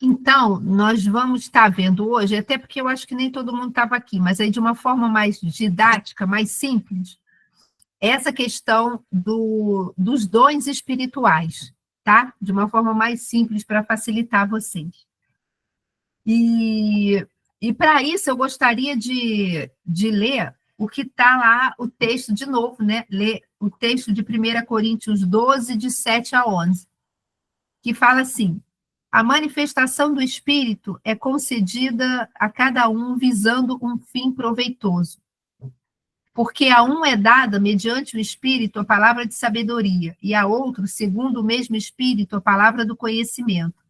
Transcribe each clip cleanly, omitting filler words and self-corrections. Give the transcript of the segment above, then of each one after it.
Então, nós vamos estar vendo hoje, até porque eu acho que nem todo mundo estava aqui, mas aí de uma forma mais didática, mais simples, essa questão dos dons espirituais, tá? De uma forma mais simples para facilitar vocês. E para isso eu gostaria de ler o que está lá, o texto de novo, né? Ler o texto de 1 Coríntios 12, de 7 a 11, que fala assim: a manifestação do Espírito é concedida a cada um visando um fim proveitoso. Porque a um é dada, mediante o Espírito, a palavra de sabedoria, e a outro, segundo o mesmo Espírito, a palavra do conhecimento.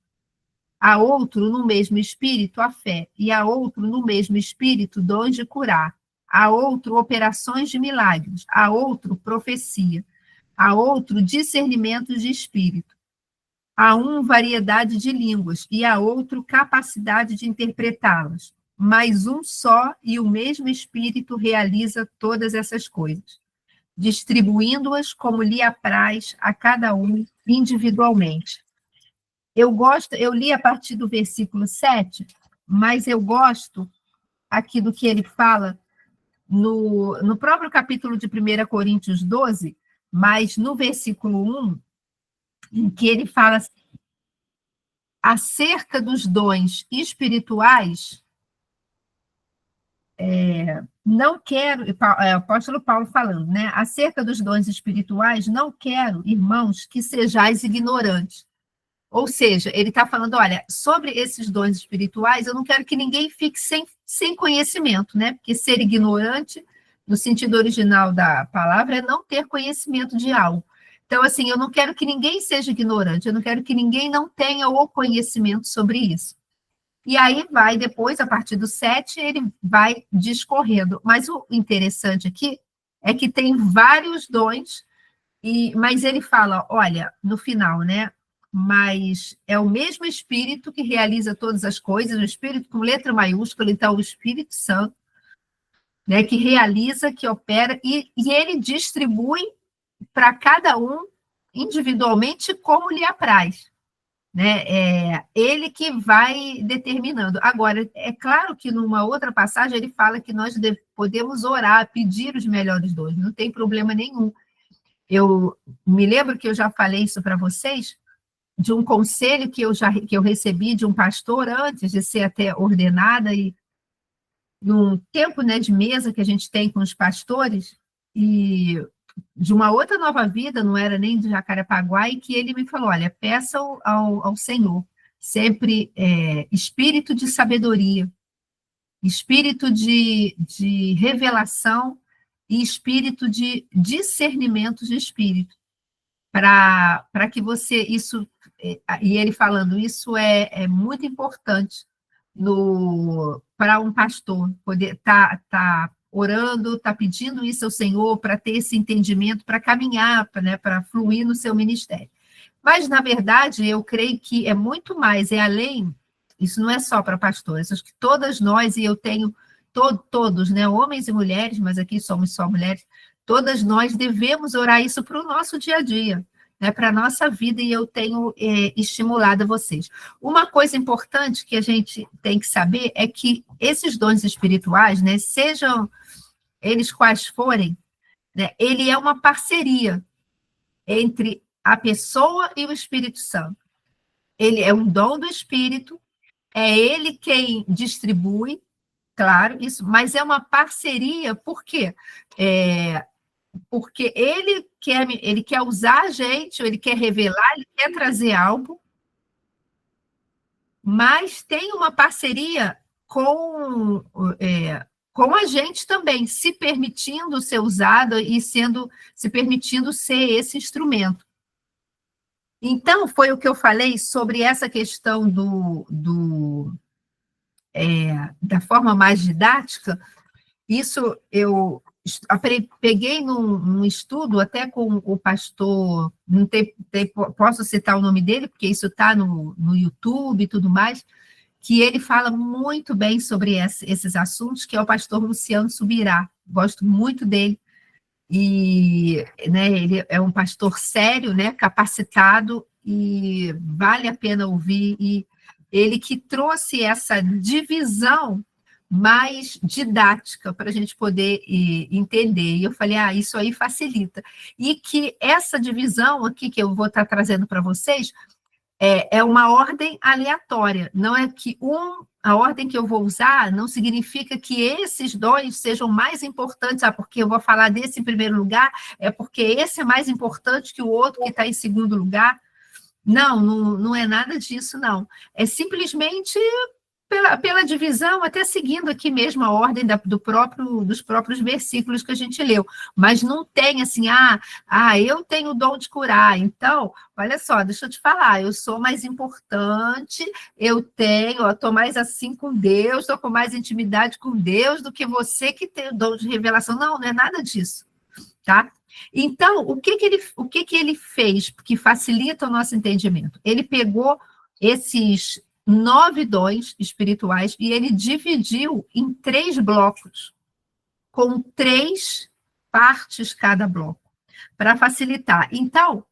A outro, no mesmo Espírito, a fé, e a outro, no mesmo Espírito, dons de curar. A outro, operações de milagres. A outro, profecia. A outro, discernimentos de espírito. A um, variedade de línguas, e a outro, capacidade de interpretá-las. Mas um só e o mesmo Espírito realiza todas essas coisas, distribuindo-as como lhe apraz a cada um individualmente. Eu li a partir do versículo 7, mas eu gosto aqui do que ele fala no próprio capítulo de 1 Coríntios 12, mas no versículo 1, em que ele fala assim, acerca dos dons espirituais, não quero, o apóstolo Paulo falando, né? Acerca dos dons espirituais, não quero, irmãos, que sejais ignorantes. Ou seja, ele está falando, olha, sobre esses dons espirituais, eu não quero que ninguém fique sem conhecimento, né? Porque ser ignorante, no sentido original da palavra, é não ter conhecimento de algo. Então, assim, eu não quero que ninguém seja ignorante, eu não quero que ninguém não tenha o conhecimento sobre isso. E aí vai depois, a partir do 7, ele vai discorrendo. Mas o interessante aqui é que tem vários dons, mas ele fala, olha, no final, né? Mas é o mesmo Espírito que realiza todas as coisas, o Espírito com letra maiúscula, então o Espírito Santo, né, que realiza, que opera, e ele distribui para cada um individualmente como lhe apraz. Né? É ele que vai determinando. Agora, é claro que numa outra passagem ele fala que nós podemos orar, pedir os melhores dons, não tem problema nenhum. Eu me lembro que eu já falei isso para vocês, de um conselho que eu recebi de um pastor antes de ser até ordenada, e num tempo, né, de mesa que a gente tem com os pastores, e de uma outra nova vida, não era nem de Jacarepaguá, e que ele me falou, olha, peça ao Senhor sempre espírito de sabedoria, espírito de revelação e espírito de discernimento de espírito, para que você, e ele falando, isso é muito importante para um pastor, poder tá orando, está pedindo isso ao Senhor para ter esse entendimento, para caminhar, né, para fluir no seu ministério. Mas, na verdade, eu creio que é muito mais, é além, isso não é só para pastores, acho que todas nós, e eu tenho todos, né, homens e mulheres, mas aqui somos só mulheres, todas nós devemos orar isso para o nosso dia a dia, né, para a nossa vida, e eu tenho estimulado vocês. Uma coisa importante que a gente tem que saber é que esses dons espirituais, né, sejam eles quais forem, né, ele é uma parceria entre a pessoa e o Espírito Santo. Ele é um dom do Espírito, é ele quem distribui, claro, isso, mas é uma parceria, por quê? Porque ele quer usar a gente, ou ele quer revelar, ele quer trazer algo, mas tem uma parceria com a gente também, se permitindo ser usado e se permitindo ser esse instrumento. Então, foi o que eu falei sobre essa questão da forma mais didática. Isso eu peguei num estudo até com o pastor, não posso citar o nome dele, porque isso está no YouTube e tudo mais, que ele fala muito bem sobre esses assuntos, que é o pastor Luciano Subirá. Gosto muito dele. E, né, ele é um pastor sério, né, capacitado, e vale a pena ouvir. E ele que trouxe essa divisão mais didática para a gente poder entender. E eu falei, isso aí facilita. E que essa divisão aqui que eu vou estar trazendo para vocês é uma ordem aleatória. Não é que a ordem que eu vou usar não significa que esses dois sejam mais importantes, porque eu vou falar desse em primeiro lugar, é porque esse é mais importante que o outro que está em segundo lugar. Não é nada disso, não. É simplesmente pela divisão, até seguindo aqui mesmo a ordem dos próprios versículos que a gente leu. Mas não tem assim, eu tenho o dom de curar. Então, olha só, deixa eu te falar, eu sou mais importante, estou mais assim com Deus, estou com mais intimidade com Deus do que você que tem o dom de revelação. Não é nada disso, tá? Então, o que ele fez que facilita o nosso entendimento? Ele pegou esses 9 dons espirituais e ele dividiu em 3 blocos, com 3 partes cada bloco, para facilitar. Então,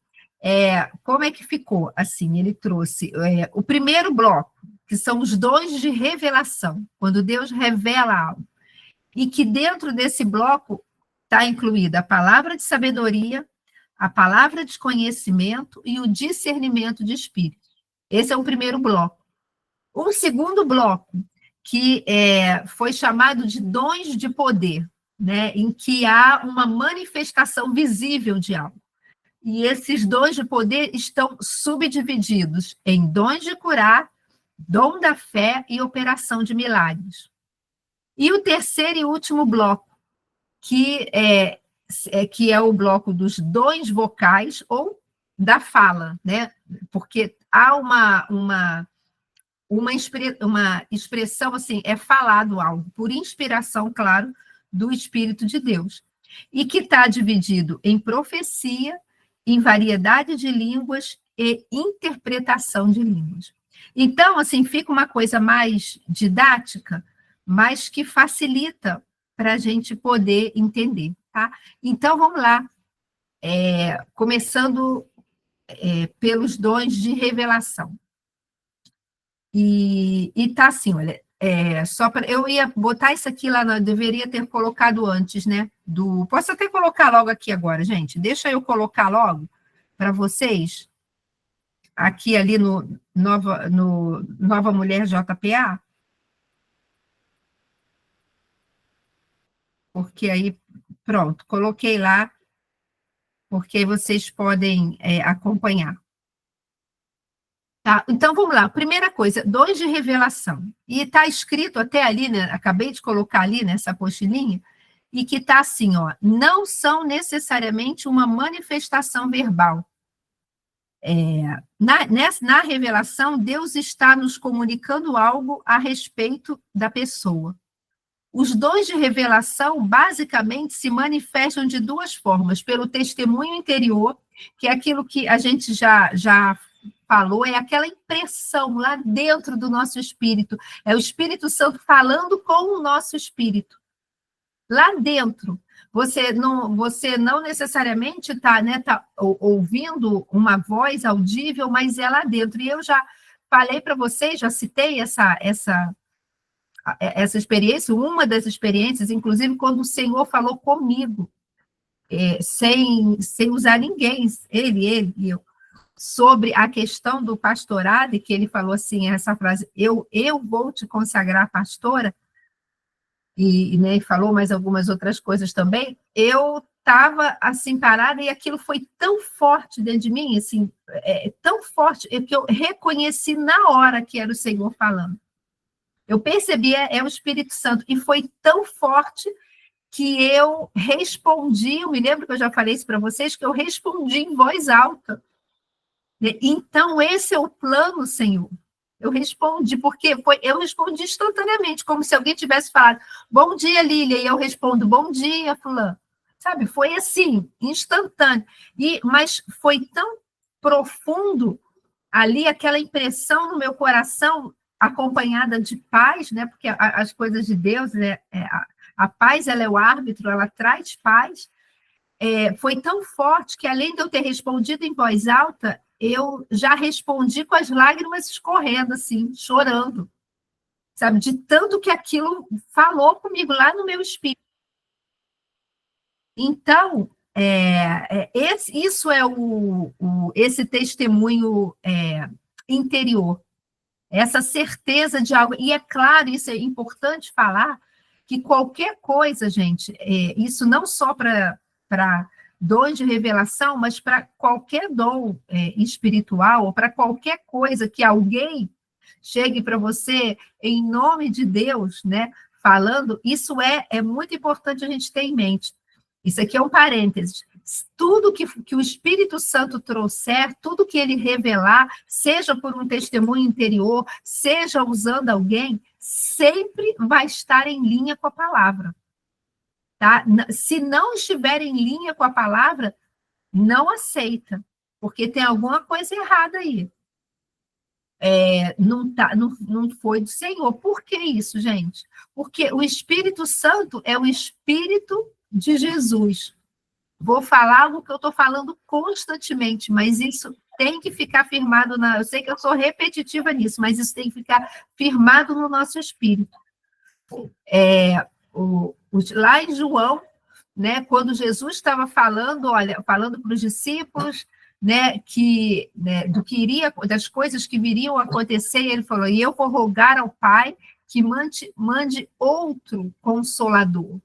como é que ficou? Assim, ele trouxe o primeiro bloco, que são os dons de revelação, quando Deus revela algo, e que dentro desse bloco está incluída a palavra de sabedoria, a palavra de conhecimento e o discernimento de espírito. Esse é o primeiro bloco. O segundo bloco, que foi chamado de dons de poder, né, em que há uma manifestação visível de algo. E esses dons de poder estão subdivididos em dons de curar, dom da fé e operação de milagres. E o terceiro e último bloco, que é o bloco dos dons vocais ou da fala, né? Porque há uma expressão assim, é falado algo, por inspiração, claro, do Espírito de Deus, e que está dividido em profecia, em variedade de línguas e interpretação de línguas. Então, assim, fica uma coisa mais didática, mas que facilita para a gente poder entender, tá? Então, vamos lá, começando pelos dons de revelação. E tá assim, olha, eu ia botar isso aqui lá, deveria ter colocado antes, né? Posso até colocar logo aqui agora, gente. Deixa eu colocar logo para vocês, aqui ali no Nova Mulher JPA, porque aí, pronto, coloquei lá, porque aí vocês podem acompanhar. Tá, então, vamos lá. Primeira coisa, dons de revelação. E está escrito até ali, né? Acabei de colocar ali nessa apostilinha, e que está assim, não são necessariamente uma manifestação verbal. Na revelação, Deus está nos comunicando algo a respeito da pessoa. Os dons de revelação, basicamente, se manifestam de 2 formas, pelo testemunho interior, que é aquilo que a gente já falou, é aquela impressão lá dentro do nosso espírito, é o Espírito Santo falando com o nosso espírito, lá dentro. Você não necessariamente está ouvindo uma voz audível, mas é lá dentro. E eu já falei para vocês, já citei essa experiência, uma das experiências, inclusive quando o Senhor falou comigo, sem usar ninguém, ele e eu, sobre a questão do pastorado, e que ele falou assim, essa frase, eu vou te consagrar pastora, e falou mais algumas outras coisas também, eu estava assim parada, e aquilo foi tão forte dentro de mim, assim, tão forte, que eu reconheci na hora que era o Senhor falando. Eu percebi, é o Espírito Santo, e foi tão forte que eu respondi, eu me lembro que eu já falei isso para vocês, que eu respondi em voz alta. Então, esse é o plano, Senhor. Eu respondi, eu respondi instantaneamente, como se alguém tivesse falado, bom dia, Lília, e eu respondo, bom dia, fulano. Sabe, foi assim, instantâneo. Mas foi tão profundo ali, aquela impressão no meu coração, acompanhada de paz, né? Porque as coisas de Deus, né? A paz, ela é o árbitro, ela traz paz. Foi tão forte que, além de eu ter respondido em voz alta, eu já respondi com as lágrimas escorrendo, assim, chorando, sabe? De tanto que aquilo falou comigo lá no meu espírito. Então, isso é esse testemunho interior, essa certeza de algo. E é claro, isso é importante falar, que qualquer coisa, gente, isso não só para dons de revelação, mas para qualquer dom espiritual, ou para qualquer coisa que alguém chegue para você em nome de Deus, né, falando, isso é muito importante a gente ter em mente. Isso aqui é um parênteses. Tudo que o Espírito Santo trouxer, tudo que ele revelar, seja por um testemunho interior, seja usando alguém, sempre vai estar em linha com a palavra. Tá? Se não estiver em linha com a palavra, não aceita, porque tem alguma coisa errada aí. Não foi do Senhor. Por que isso, gente? Porque o Espírito Santo é o Espírito de Jesus. Vou falar algo que eu estou falando constantemente, mas isso tem que ficar firmado eu sei que eu sou repetitiva nisso, mas isso tem que ficar firmado no nosso espírito. Lá em João, né, quando Jesus estava falando para os discípulos, né, das coisas que viriam a acontecer, ele falou: e eu vou rogar ao Pai que mande outro Consolador,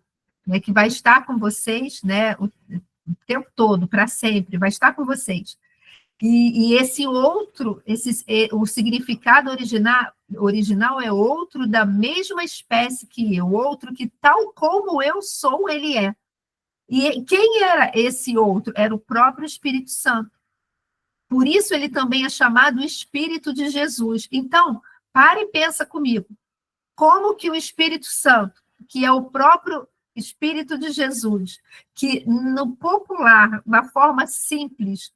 né, que vai estar com vocês, né, o tempo todo, para sempre, vai estar com vocês. E esse outro, o significado original é outro da mesma espécie que eu, outro que tal como eu sou, ele é. E quem era esse outro? Era o próprio Espírito Santo. Por isso ele também é chamado Espírito de Jesus. Então, para e pensa comigo. Como que o Espírito Santo, que é o próprio Espírito de Jesus, que no popular, na forma simples,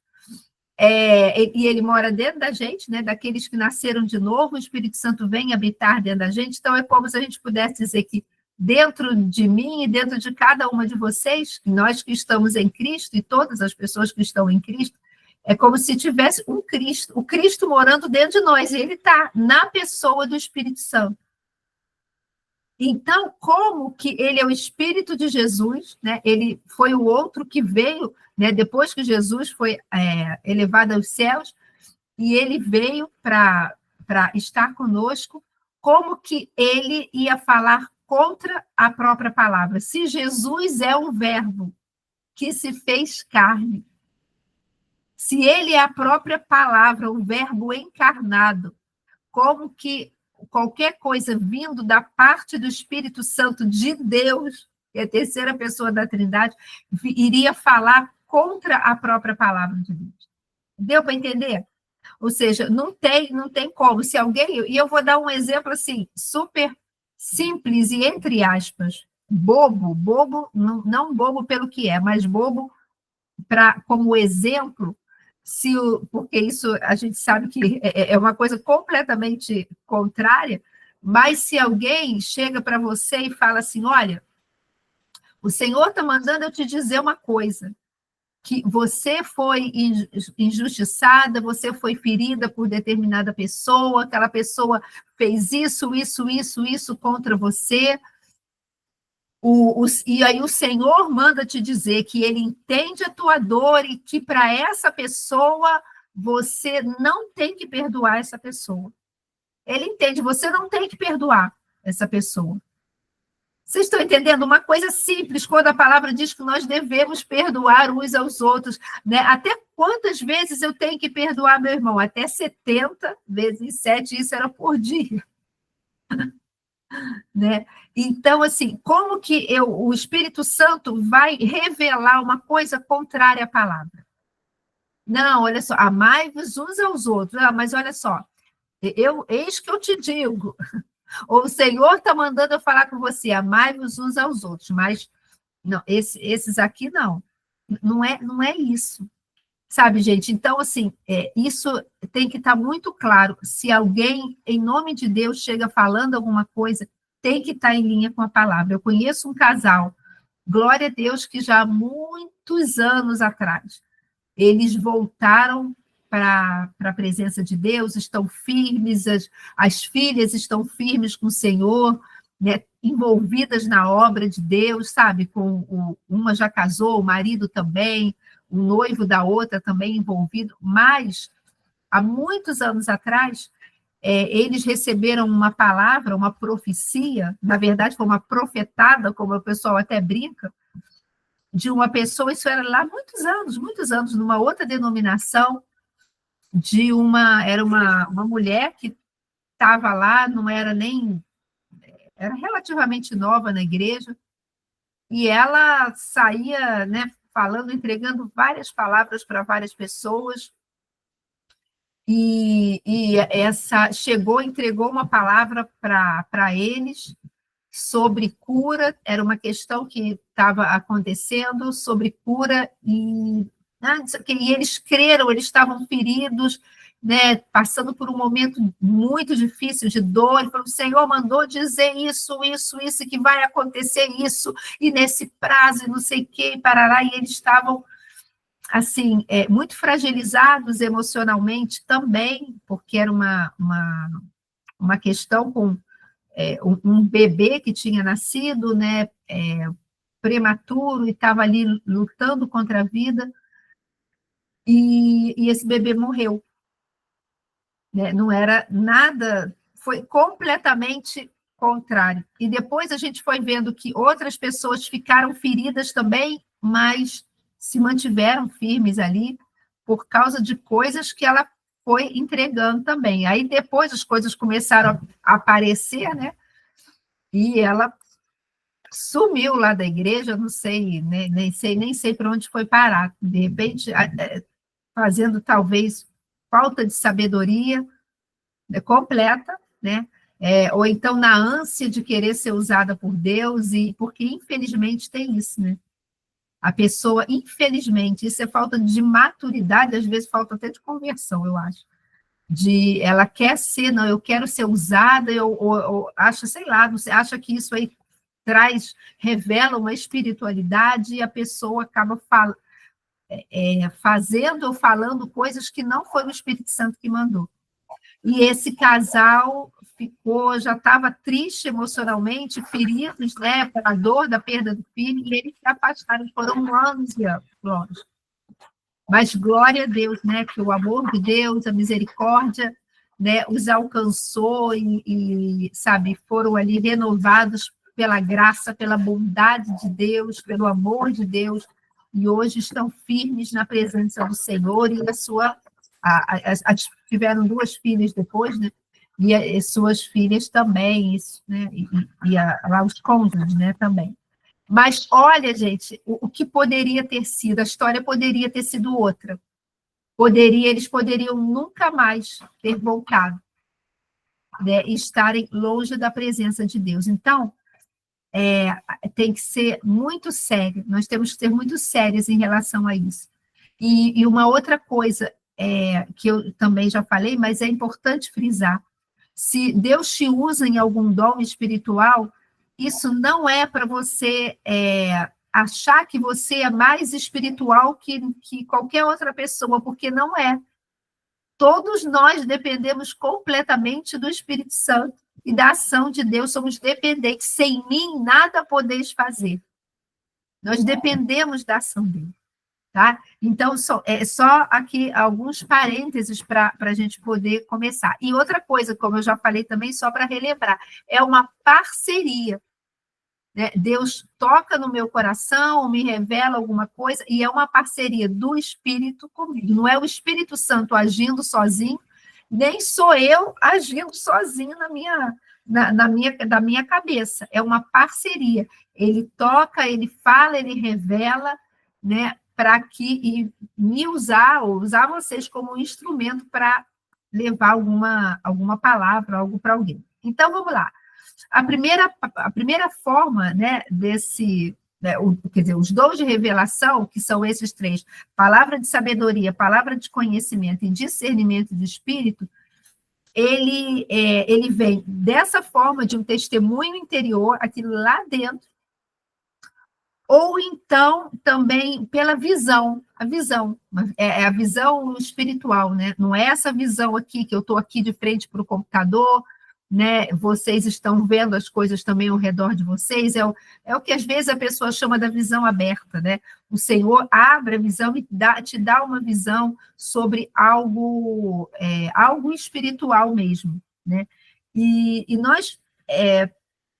e ele mora dentro da gente, né, daqueles que nasceram de novo, o Espírito Santo vem habitar dentro da gente, então é como se a gente pudesse dizer que dentro de mim e dentro de cada uma de vocês, nós que estamos em Cristo e todas as pessoas que estão em Cristo, é como se tivesse o Cristo morando dentro de nós, e ele está na pessoa do Espírito Santo. Então, como que ele é o Espírito de Jesus, né? Ele foi o outro que veio, né, depois que Jesus foi elevado aos céus, e ele veio para estar conosco, como que ele ia falar contra a própria palavra? Se Jesus é o verbo que se fez carne, se ele é a própria palavra, o verbo encarnado, como que qualquer coisa vindo da parte do Espírito Santo de Deus, que é a terceira pessoa da Trindade, iria falar contra a própria palavra de Deus? Deu para entender? Ou seja, não tem como. Se alguém... E eu vou dar um exemplo assim, super simples e entre aspas, bobo, não bobo pelo que é, mas bobo como exemplo, porque isso a gente sabe que é uma coisa completamente contrária, mas se alguém chega para você e fala assim: olha, o Senhor está mandando eu te dizer uma coisa, que você foi injustiçada, você foi ferida por determinada pessoa, aquela pessoa fez isso contra você, e aí o Senhor manda te dizer que ele entende a tua dor e que para essa pessoa você não tem que perdoar essa pessoa. Ele entende, você não tem que perdoar essa pessoa. Vocês estão entendendo? Uma coisa simples, quando a palavra diz que nós devemos perdoar uns aos outros, né? Até quantas vezes eu tenho que perdoar meu irmão? Até 70 vezes 7, isso era por dia. Né? Então, assim, como que o Espírito Santo vai revelar uma coisa contrária à palavra? Não, olha só, amai-vos uns aos outros. Ah, mas olha só, eis que eu te digo, ou o Senhor está mandando eu falar com você, amai-vos uns aos outros, mas não, esses aqui não é isso. Sabe, gente? Então, assim, isso tem que estar muito claro. Se alguém, em nome de Deus, chega falando alguma coisa, tem que estar em linha com a palavra. Eu conheço um casal, glória a Deus, que já há muitos anos atrás, eles voltaram para a presença de Deus, estão firmes, as filhas estão firmes com o Senhor, né, envolvidas na obra de Deus, sabe? Uma já casou, o marido também, o noivo da outra também envolvido, mas há muitos anos atrás, eles receberam uma palavra, uma profecia, na verdade foi uma profetada, como o pessoal até brinca, de uma pessoa, isso era lá muitos anos, numa outra denominação, era uma mulher que estava lá, não era nem, era relativamente nova na igreja, e ela saía, né, falando, entregando várias palavras para várias pessoas, e essa chegou, entregou uma palavra para eles sobre cura, era uma questão que estava acontecendo sobre cura, e eles creram, eles estavam feridos, né, passando por um momento muito difícil de dor, e falou, o Senhor mandou dizer isso, que vai acontecer isso, e nesse prazo, e não sei o quê, parará, e eles estavam assim, muito fragilizados emocionalmente também, porque era uma questão com um bebê que tinha nascido, né, prematuro, e estava ali lutando contra a vida, e esse bebê morreu. Né? Não era nada, foi completamente contrário. E depois a gente foi vendo que outras pessoas ficaram feridas também, mas se mantiveram firmes ali por causa de coisas que ela foi entregando também. Aí depois as coisas começaram a aparecer, né? E ela sumiu lá da igreja, não sei, né? nem sei para onde foi parar. De repente, fazendo talvez falta de sabedoria, né, completa, né? Ou então na ânsia de querer ser usada por Deus, e porque infelizmente tem isso, né? A pessoa, infelizmente, isso é falta de maturidade, às vezes falta até de conversão, eu acho. Ela quer ser, não, eu quero ser usada, ou acha, sei lá, você acha que isso aí revela uma espiritualidade, e a pessoa acaba fazendo ou falando coisas que não foi o Espírito Santo que mandou. E esse casal já estava triste emocionalmente, feridos, né, pela dor da perda do filho, e eles se afastaram, foram anos e anos, longe. Mas glória a Deus, né, que o amor de Deus, a misericórdia, né, os alcançou e, sabe, foram ali renovados pela graça, pela bondade de Deus, pelo amor de Deus, e hoje estão firmes na presença do Senhor, e tiveram 2 filhas depois, né, e as suas filhas também, isso, né, lá os cônjuges, né, também. Mas, olha, gente, o que poderia ter sido, a história poderia ter sido outra. Eles poderiam nunca mais ter voltado, né, e estarem longe da presença de Deus. Então, tem que ser muito sério, nós temos que ser muito sérios em relação a isso. E uma outra coisa que eu também já falei, mas é importante frisar, se Deus te usa em algum dom espiritual, isso não é para você achar que você é mais espiritual que qualquer outra pessoa, porque não é. Todos nós dependemos completamente do Espírito Santo e da ação de Deus, somos dependentes. Sem mim, nada podeis fazer. Nós dependemos da ação dele. Tá? Então, só aqui alguns parênteses para a gente poder começar. E outra coisa, como eu já falei também, só para relembrar, é uma parceria. Né? Deus toca no meu coração, me revela alguma coisa, e é uma parceria do Espírito comigo. Não é o Espírito Santo agindo sozinho, nem sou eu agindo sozinho da minha cabeça. É uma parceria. Ele toca, ele fala, ele revela, né? Para me usar, ou usar vocês como instrumento para levar alguma palavra, algo para alguém. Então, vamos lá. A primeira forma, né, quer dizer, os dons de revelação, que são esses 3, palavra de sabedoria, palavra de conhecimento e discernimento de espírito, ele vem dessa forma de um testemunho interior, aquilo lá dentro, ou então também pela visão, a visão, é a visão espiritual, né? Não é essa visão aqui, que eu estou aqui de frente para o computador, né? Vocês estão vendo as coisas também ao redor de vocês, é o que às vezes a pessoa chama da visão aberta, né? O Senhor abre a visão e te dá uma visão sobre algo, algo espiritual mesmo, né? E nós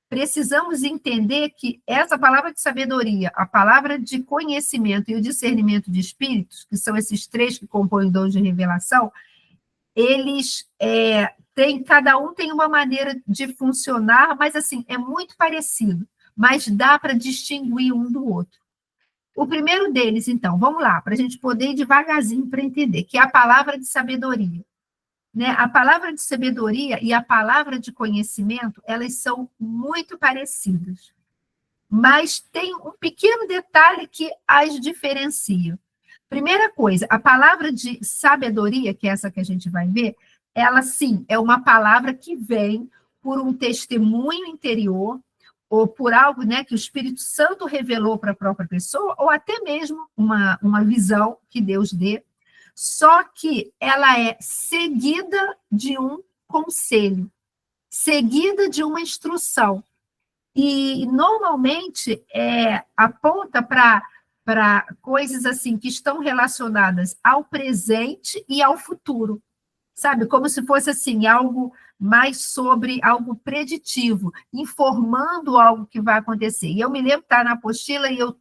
precisamos entender que essa palavra de sabedoria, a palavra de conhecimento e o discernimento de espíritos, que são esses três que compõem o dom de revelação, eles cada um tem uma maneira de funcionar, mas assim, é muito parecido, mas dá para distinguir um do outro. O primeiro deles, então, vamos lá, para a gente poder ir devagarzinho para entender, que é a palavra de sabedoria. Né? A palavra de sabedoria e a palavra de conhecimento, elas são muito parecidas, mas tem um pequeno detalhe que as diferencia. Primeira coisa, a palavra de sabedoria, que é essa que a gente vai ver, ela sim é uma palavra que vem por um testemunho interior, ou por algo, né, que o Espírito Santo revelou para a própria pessoa, ou até mesmo uma visão que Deus dê, só que ela é seguida de um conselho, seguida de uma instrução. E normalmente aponta para coisas assim que estão relacionadas ao presente e ao futuro. Sabe, como se fosse assim, algo mais sobre algo preditivo, informando algo que vai acontecer. E eu me lembro que está na apostila, e eu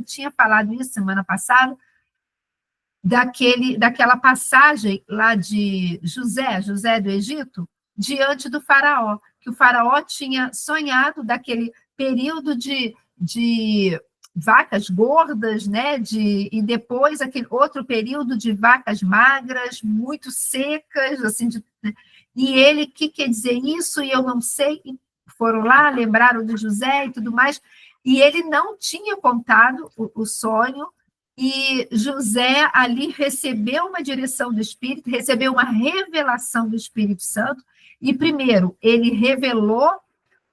tinha falado isso semana passada, daquela passagem lá de José do Egito, diante do faraó, que o faraó tinha sonhado daquele período de vacas gordas, né? E depois aquele outro período de vacas magras, muito secas, assim, e ele, que quer dizer isso, e eu não sei, e foram lá, lembraram de José e tudo mais, e ele não tinha contado o sonho, e José ali recebeu uma direção do Espírito, recebeu uma revelação do Espírito Santo, e primeiro, ele revelou,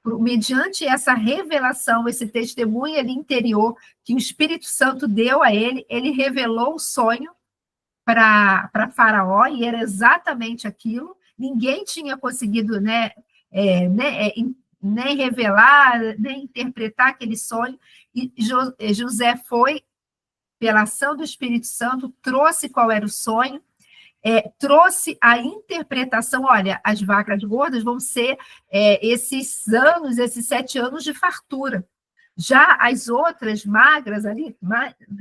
mediante essa revelação, esse testemunho ali interior que o Espírito Santo deu a ele, ele revelou o sonho para Faraó, e era exatamente aquilo, ninguém tinha conseguido nem revelar, nem interpretar aquele sonho, e José foi, pela ação do Espírito Santo, trouxe qual era o sonho, trouxe a interpretação, olha, as vacas gordas vão ser esses 7 anos de fartura. Já as outras magras ali,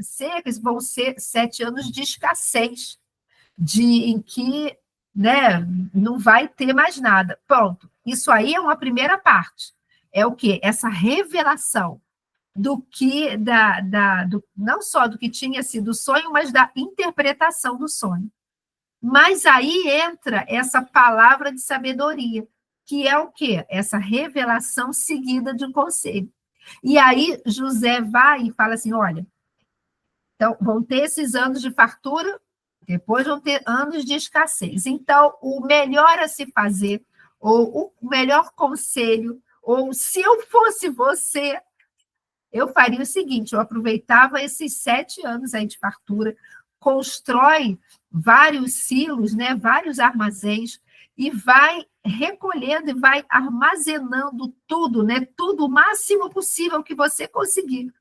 secas, vão ser 7 anos de escassez, em que, né, não vai ter mais nada. Pronto. Isso aí é uma primeira parte. É o quê? Essa revelação do que, não só do que tinha sido o sonho, mas da interpretação do sonho. Mas aí entra essa palavra de sabedoria, que é o quê? Essa revelação seguida de um conselho. E aí José vai e fala assim, olha, então vão ter esses anos de fartura, depois vão ter anos de escassez. Então, o melhor a se fazer, ou o melhor conselho, ou se eu fosse você, eu faria o seguinte, eu aproveitava esses 7 anos aí de fartura, constrói vários silos, né, vários armazéns, e vai recolhendo e vai armazenando tudo, né, tudo o máximo possível que você conseguir.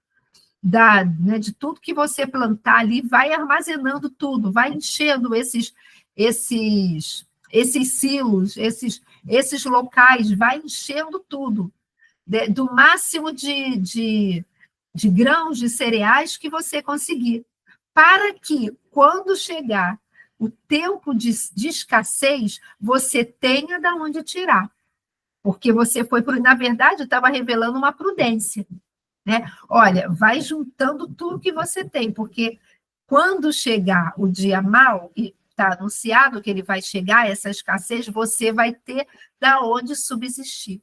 Né, de tudo que você plantar ali, vai armazenando tudo, vai enchendo esses silos, esses locais, vai enchendo tudo, do máximo de grãos, de cereais que você conseguir, para que, quando chegar o tempo de escassez, você tenha de onde tirar. Porque você foi, na verdade, estava revelando uma prudência. Né? Olha, vai juntando tudo que você tem, porque quando chegar o dia mau, e está anunciado que ele vai chegar, essa escassez, você vai ter de onde subsistir.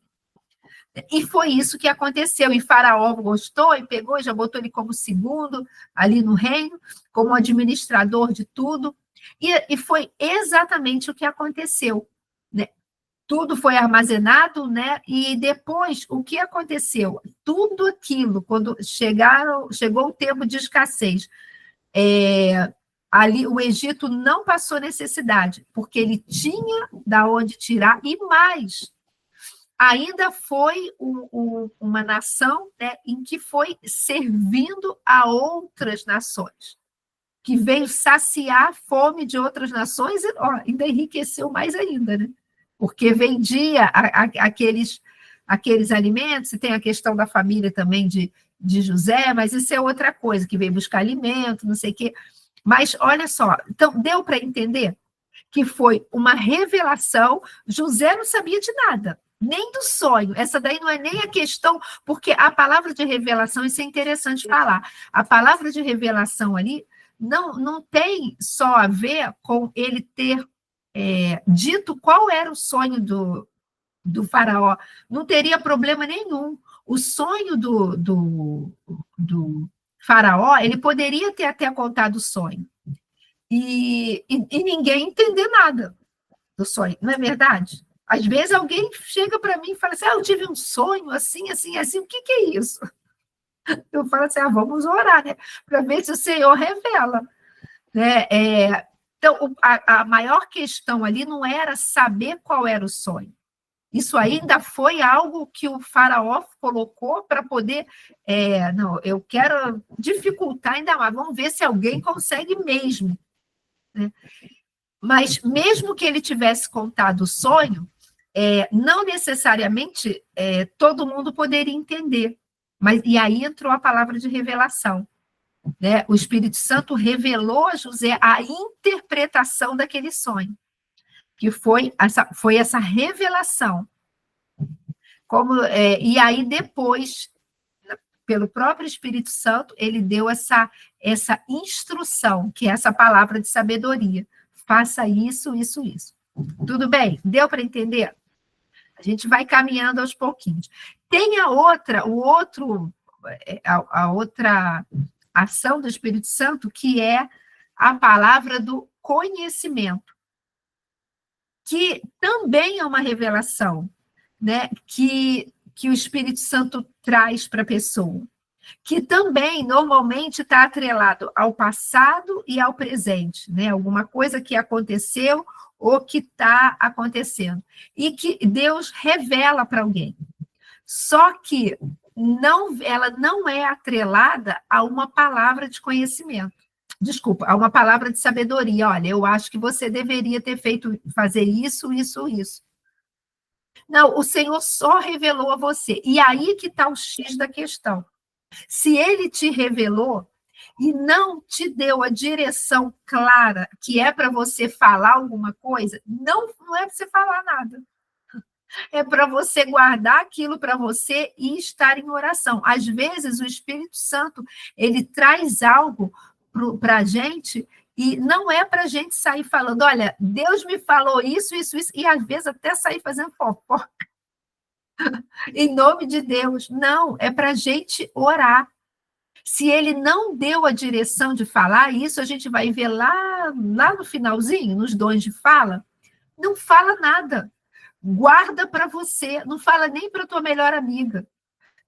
E foi isso que aconteceu, e Faraó gostou, e pegou, e já botou ele como segundo ali no reino, como administrador de tudo, e foi exatamente o que aconteceu, né? Tudo foi armazenado, né? E depois, o que aconteceu? Tudo aquilo, quando chegou o tempo de escassez, ali o Egito não passou necessidade, porque ele tinha da onde tirar, e mais, ainda foi uma nação, né, em que foi servindo a outras nações, que veio saciar a fome de outras nações e ainda enriqueceu mais ainda, né? Porque vendia aqueles alimentos, e tem a questão da família também de José, mas isso é outra coisa, que veio buscar alimento, não sei o quê. Mas olha só, então deu para entender que foi uma revelação. José não sabia de nada, nem do sonho. Essa daí não é nem a questão, porque a palavra de revelação, isso é interessante falar, a palavra de revelação ali não tem só a ver com ele ter dito qual era o sonho do faraó. Não teria problema nenhum. O sonho do faraó, ele poderia ter até contado o sonho. E ninguém entender nada do sonho, não é verdade? Às vezes alguém chega para mim e fala assim, eu tive um sonho assim, assim, assim, o que é isso? Eu falo assim, vamos orar, né? Para ver se o Senhor revela. Né? Então, a maior questão ali não era saber qual era o sonho. Isso ainda foi algo que o faraó colocou para poder... não, eu quero dificultar ainda mais, vamos ver se alguém consegue mesmo. Né? Mas mesmo que ele tivesse contado o sonho, não necessariamente todo mundo poderia entender. E aí entrou a palavra de revelação. Né? O Espírito Santo revelou a José a interpretação daquele sonho, que foi essa revelação. E aí depois, pelo próprio Espírito Santo, ele deu essa instrução, que é essa palavra de sabedoria. Faça isso, isso, isso. Tudo bem? Deu para entender? A gente vai caminhando aos pouquinhos. Tem a outra ação do Espírito Santo, que é a palavra do conhecimento, que também é uma revelação, né, que o Espírito Santo traz para a pessoa, que também normalmente está atrelado ao passado e ao presente, né, alguma coisa que aconteceu ou que está acontecendo, e que Deus revela para alguém. Só que ela não é atrelada a uma palavra de conhecimento. Desculpa, a uma palavra de sabedoria. Olha, eu acho que você deveria fazer isso, isso, isso. Não, o Senhor só revelou a você. E aí que está o X da questão. Se ele te revelou e não te deu a direção clara que é para você falar alguma coisa, não é para você falar nada. É para você guardar aquilo para você e estar em oração. Às vezes, o Espírito Santo, ele traz algo para a gente e não é para a gente sair falando, olha, Deus me falou isso, isso, isso, e às vezes até sair fazendo fofoca. Em nome de Deus. Não, é para a gente orar. Se ele não deu a direção de falar, isso a gente vai ver lá no finalzinho, nos dons de fala, não fala nada. Guarda para você, não fala nem para a tua melhor amiga.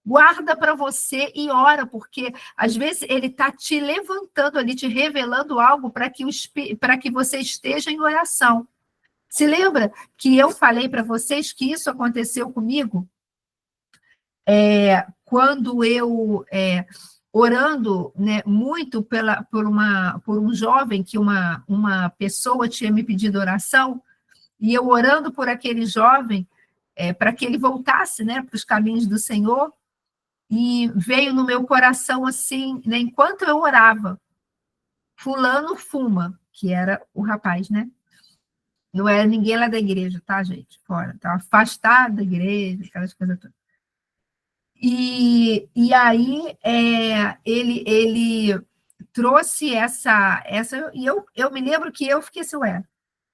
Guarda para você e ora, porque às vezes ele está te levantando ali, te revelando algo para que você esteja em oração. Se lembra que eu falei para vocês que isso aconteceu comigo? Quando eu, orando, né, muito por um jovem, que uma pessoa tinha me pedido oração, e eu orando por aquele jovem, para que ele voltasse, né, para os caminhos do Senhor, e veio no meu coração assim, né, enquanto eu orava, fulano fuma, que era o rapaz, né? Não era ninguém lá da igreja, tá, gente? Fora, estava afastado da igreja, aquelas coisas todas. E aí ele trouxe essa e eu me lembro que eu fiquei assim,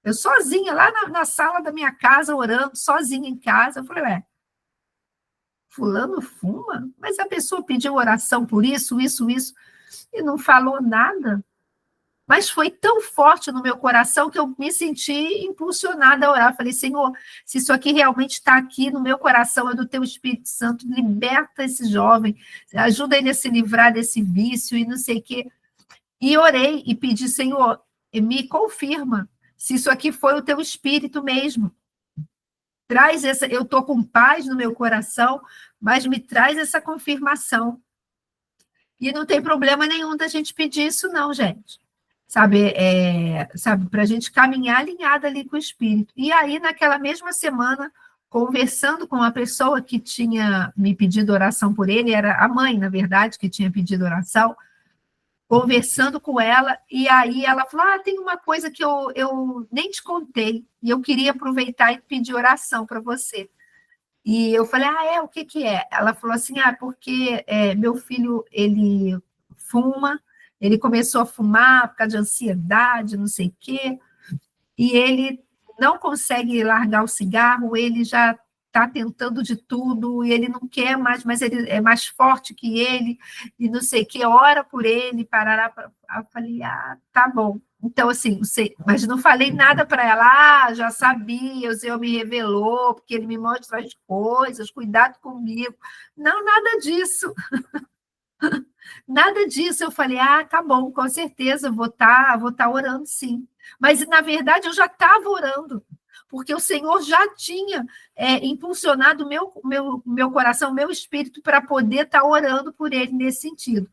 eu sozinha lá na sala da minha casa, orando, sozinha em casa, eu falei, fulano fuma? Mas a pessoa pediu oração por isso, isso, isso, e não falou nada. Mas foi tão forte no meu coração que eu me senti impulsionada a orar. Falei, Senhor, se isso aqui realmente está aqui no meu coração, é do teu Espírito Santo, liberta esse jovem, ajuda ele a se livrar desse vício e não sei o quê. E orei e pedi, Senhor, me confirma se isso aqui foi o teu espírito mesmo. Traz essa, eu estou com paz no meu coração, mas me traz essa confirmação. E não tem problema nenhum da gente pedir isso, não, gente. Sabe, para a gente caminhar alinhada ali com o Espírito. E aí, naquela mesma semana, conversando com uma pessoa que tinha me pedido oração por ele, era a mãe, na verdade, que tinha pedido oração, conversando com ela, e aí ela falou, tem uma coisa que eu nem te contei, e eu queria aproveitar e pedir oração para você. E eu falei, o que que é? Ela falou assim, porque meu filho, ele fuma, ele começou a fumar por causa de ansiedade, não sei o quê, e ele não consegue largar o cigarro, ele já está tentando de tudo, e ele não quer mais, mas ele é mais forte que ele, e não sei o quê, ora por ele, parará. Eu falei, tá bom. Então, assim, mas não falei nada para ela, já sabia, o Senhor me revelou, porque ele me mostra as coisas, cuidado comigo. Não, nada disso. Nada disso. Eu falei, tá bom, com certeza, vou tá orando sim. Mas, na verdade, eu já estava orando, porque o Senhor já tinha impulsionado meu coração, meu espírito, para poder estar orando por ele nesse sentido.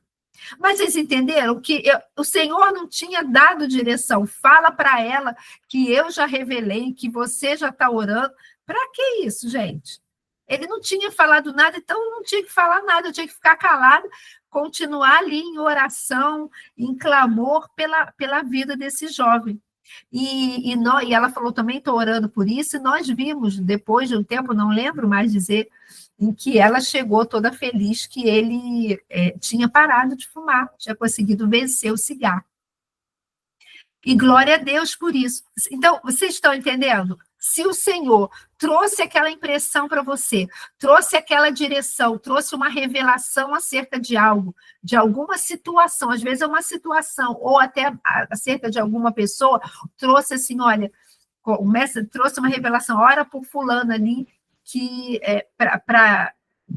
Mas vocês entenderam que o Senhor não tinha dado direção. Fala para ela que eu já revelei, que você já está orando. Para que isso, gente? Ele não tinha falado nada, então eu não tinha que falar nada, eu tinha que ficar calado, continuar ali em oração, em clamor pela vida desse jovem. E ela falou também, estou orando por isso, e nós vimos, depois de um tempo, não lembro mais dizer, em que ela chegou toda feliz que ele tinha parado de fumar, tinha conseguido vencer o cigarro. E glória a Deus por isso. Então, vocês estão entendendo? Se o Senhor trouxe aquela impressão para você, trouxe aquela direção, trouxe uma revelação acerca de algo, de alguma situação, às vezes é uma situação, ou até acerca de alguma pessoa, trouxe assim, olha, o mestre trouxe uma revelação, ora por fulano ali, que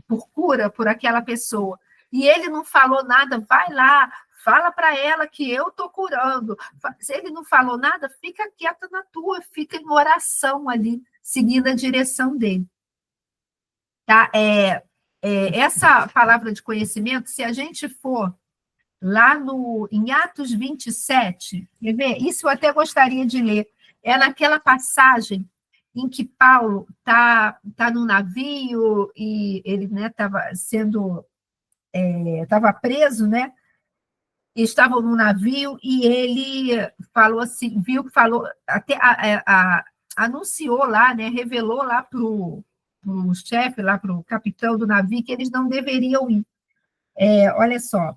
por cura por aquela pessoa. E ele não falou nada, vai lá, fala para ela que eu estou curando. Se ele não falou nada, fica quieta na tua, fica em oração ali, seguindo a direção dele. Tá? Essa palavra de conhecimento, se a gente for lá em Atos 27, quer ver? Isso eu até gostaria de ler. É naquela passagem em que Paulo tá no navio e ele estava preso, né? Estavam no navio e ele falou assim, falou, até anunciou lá, né? Revelou lá para o chefe, lá para o capitão do navio, que eles não deveriam ir. Olha só,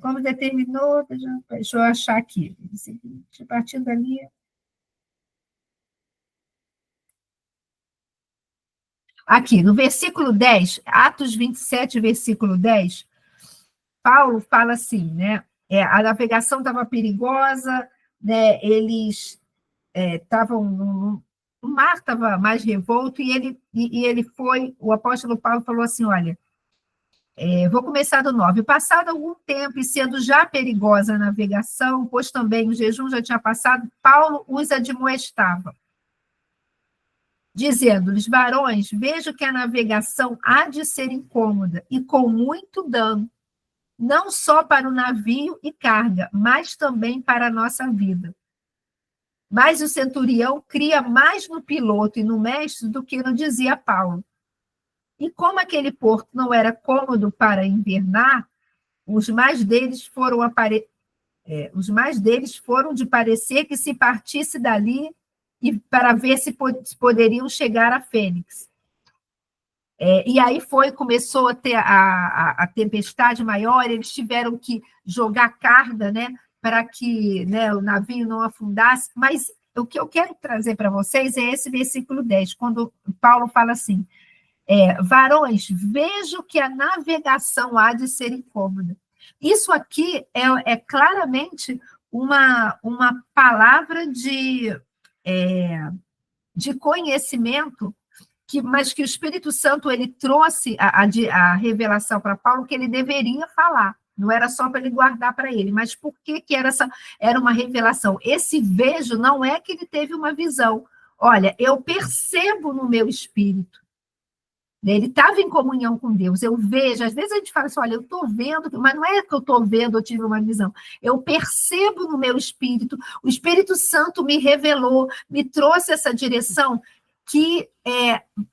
como determinou, deixa eu achar aqui, partindo dali. Aqui, no versículo 10, Atos 27, versículo 10, Paulo fala assim, né? A navegação estava perigosa, né? Eles estavam o mar estava mais revolto e ele foi, o apóstolo Paulo falou assim, olha, vou começar do 9. Passado algum tempo e sendo já perigosa a navegação, pois também o jejum já tinha passado, Paulo os admoestava, dizendo-lhes, varões, vejo que a navegação há de ser incômoda e com muito dano, não só para o navio e carga, mas também para a nossa vida. Mas o centurião cria mais no piloto e no mestre do que no dizia Paulo. E como aquele porto não era cômodo para invernar, os mais deles foram de parecer que se partisse dali e para ver se poderiam chegar a Fênix. E aí começou a ter a tempestade maior, eles tiveram que jogar carga, né, para que, né, o navio não afundasse, mas o que eu quero trazer para vocês é esse versículo 10, quando Paulo fala assim, varões, vejo que a navegação há de ser incômoda. Isso aqui é claramente uma palavra de conhecimento, mas que o Espírito Santo ele trouxe a revelação para Paulo que ele deveria falar. Não era só para ele guardar para ele, mas por que era uma revelação? Esse vejo não é que ele teve uma visão. Olha, eu percebo no meu espírito. Ele estava em comunhão com Deus, eu vejo, às vezes a gente fala assim, olha, eu estou vendo, mas não é que eu estou vendo, eu tive uma visão, eu percebo no meu espírito, o Espírito Santo me revelou, me trouxe essa direção, que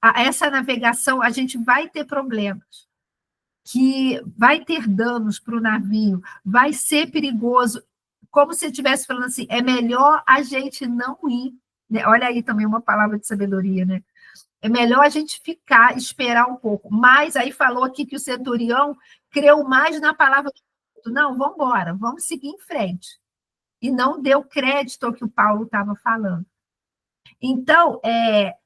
essa navegação a gente vai ter problemas, que vai ter danos para o navio, vai ser perigoso, como se eu estivesse falando assim, é melhor a gente não ir, né? Olha aí também uma palavra de sabedoria, né? É melhor a gente ficar, esperar um pouco. Mas aí falou aqui que o centurião creu mais na palavra do não, vamos embora, vamos seguir em frente. E não deu crédito ao que o Paulo estava falando. Então,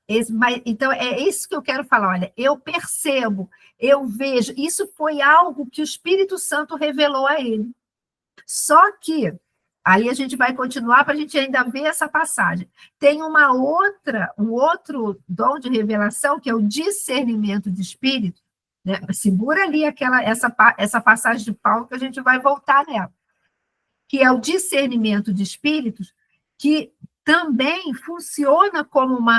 então, é isso que eu quero falar. Olha, eu percebo, eu vejo. Isso foi algo que o Espírito Santo revelou a ele. Só que aí a gente vai continuar para a gente ainda ver essa passagem. Tem um outro dom de revelação, que é o discernimento de espírito. Né? Segura ali essa passagem de Paulo, que a gente vai voltar nela. Que é o discernimento de espíritos, que também funciona como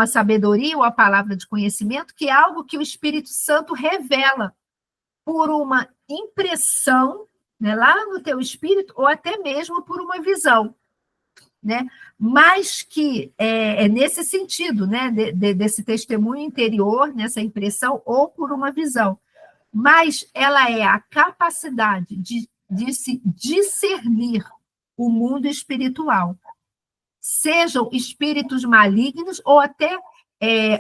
a sabedoria ou a palavra de conhecimento, que é algo que o Espírito Santo revela por uma impressão, né, lá no teu espírito, ou até mesmo por uma visão, né? Mas que é nesse sentido, né, desse testemunho interior, nessa impressão, ou por uma visão. Mas ela é a capacidade de se discernir o mundo espiritual, sejam espíritos malignos ou até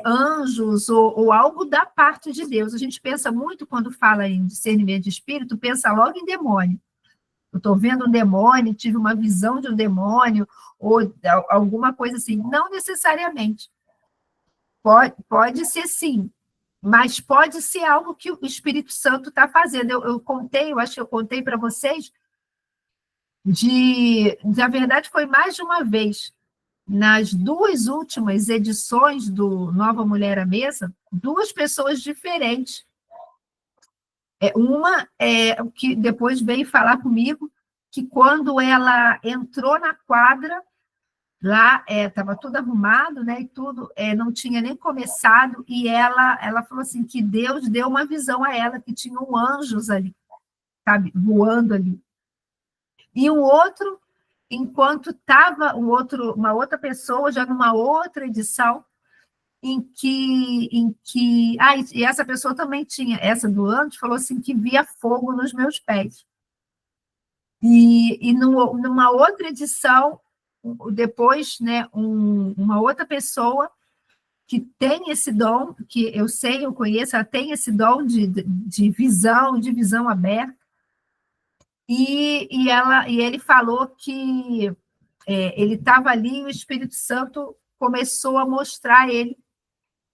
anjos ou algo da parte de Deus. A gente pensa muito, quando fala em discernimento de espírito, pensa logo em demônio. Eu estou vendo um demônio, tive uma visão de um demônio, ou alguma coisa assim. Não necessariamente. Pode ser sim, mas pode ser algo que o Espírito Santo está fazendo. Eu acho que eu contei para vocês, na verdade, foi mais de uma vez. Nas 2 últimas edições do Nova Mulher à Mesa, 2 pessoas diferentes. Uma que depois veio falar comigo que quando ela entrou na quadra, lá estava tudo arrumado, né, e tudo, não tinha nem começado, e ela falou assim, que Deus deu uma visão a ela, que tinham anjos ali, sabe, voando ali. E o outro, enquanto estava uma outra pessoa, já numa outra edição, e essa pessoa também tinha, essa do antes, falou assim, que via fogo nos meus pés. E numa outra edição, depois, né, uma outra pessoa que tem esse dom, que eu sei, eu conheço, ela tem esse dom de visão aberta, e ele falou que ele estava ali e o Espírito Santo começou a mostrar a ele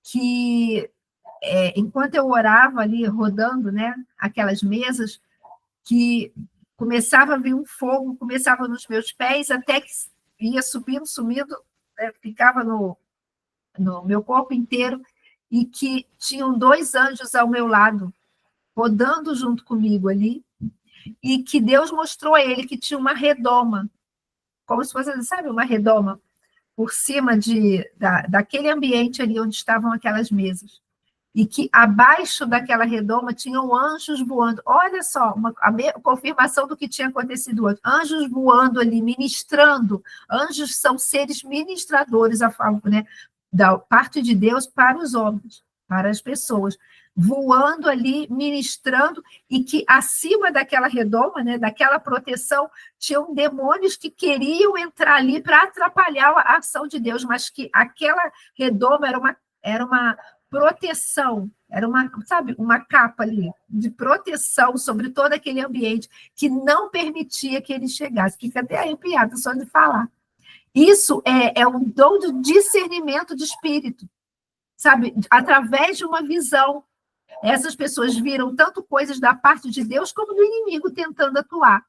que, enquanto eu orava ali, rodando, né, aquelas mesas, que começava a vir um fogo, começava nos meus pés, até que ia sumindo, ficava no meu corpo inteiro, e que tinham 2 anjos ao meu lado, rodando junto comigo ali, e que Deus mostrou a ele que tinha uma redoma, como se fosse, sabe, uma redoma, por cima daquele ambiente ali onde estavam aquelas mesas. E que abaixo daquela redoma tinham anjos voando. Olha só, a confirmação do que tinha acontecido hoje. Anjos voando ali, ministrando. Anjos são seres ministradores a favor, né, da parte de Deus para os homens, para as pessoas. Voando ali, ministrando, e que acima daquela redoma, né, daquela proteção, tinham demônios que queriam entrar ali para atrapalhar a ação de Deus, mas que aquela redoma era uma proteção, era uma capa ali de proteção sobre todo aquele ambiente que não permitia que ele chegasse. Fica até arrepiado só de falar. Isso é um dom de discernimento de espírito, sabe? Através de uma visão. Essas pessoas viram tanto coisas da parte de Deus como do inimigo tentando atuar.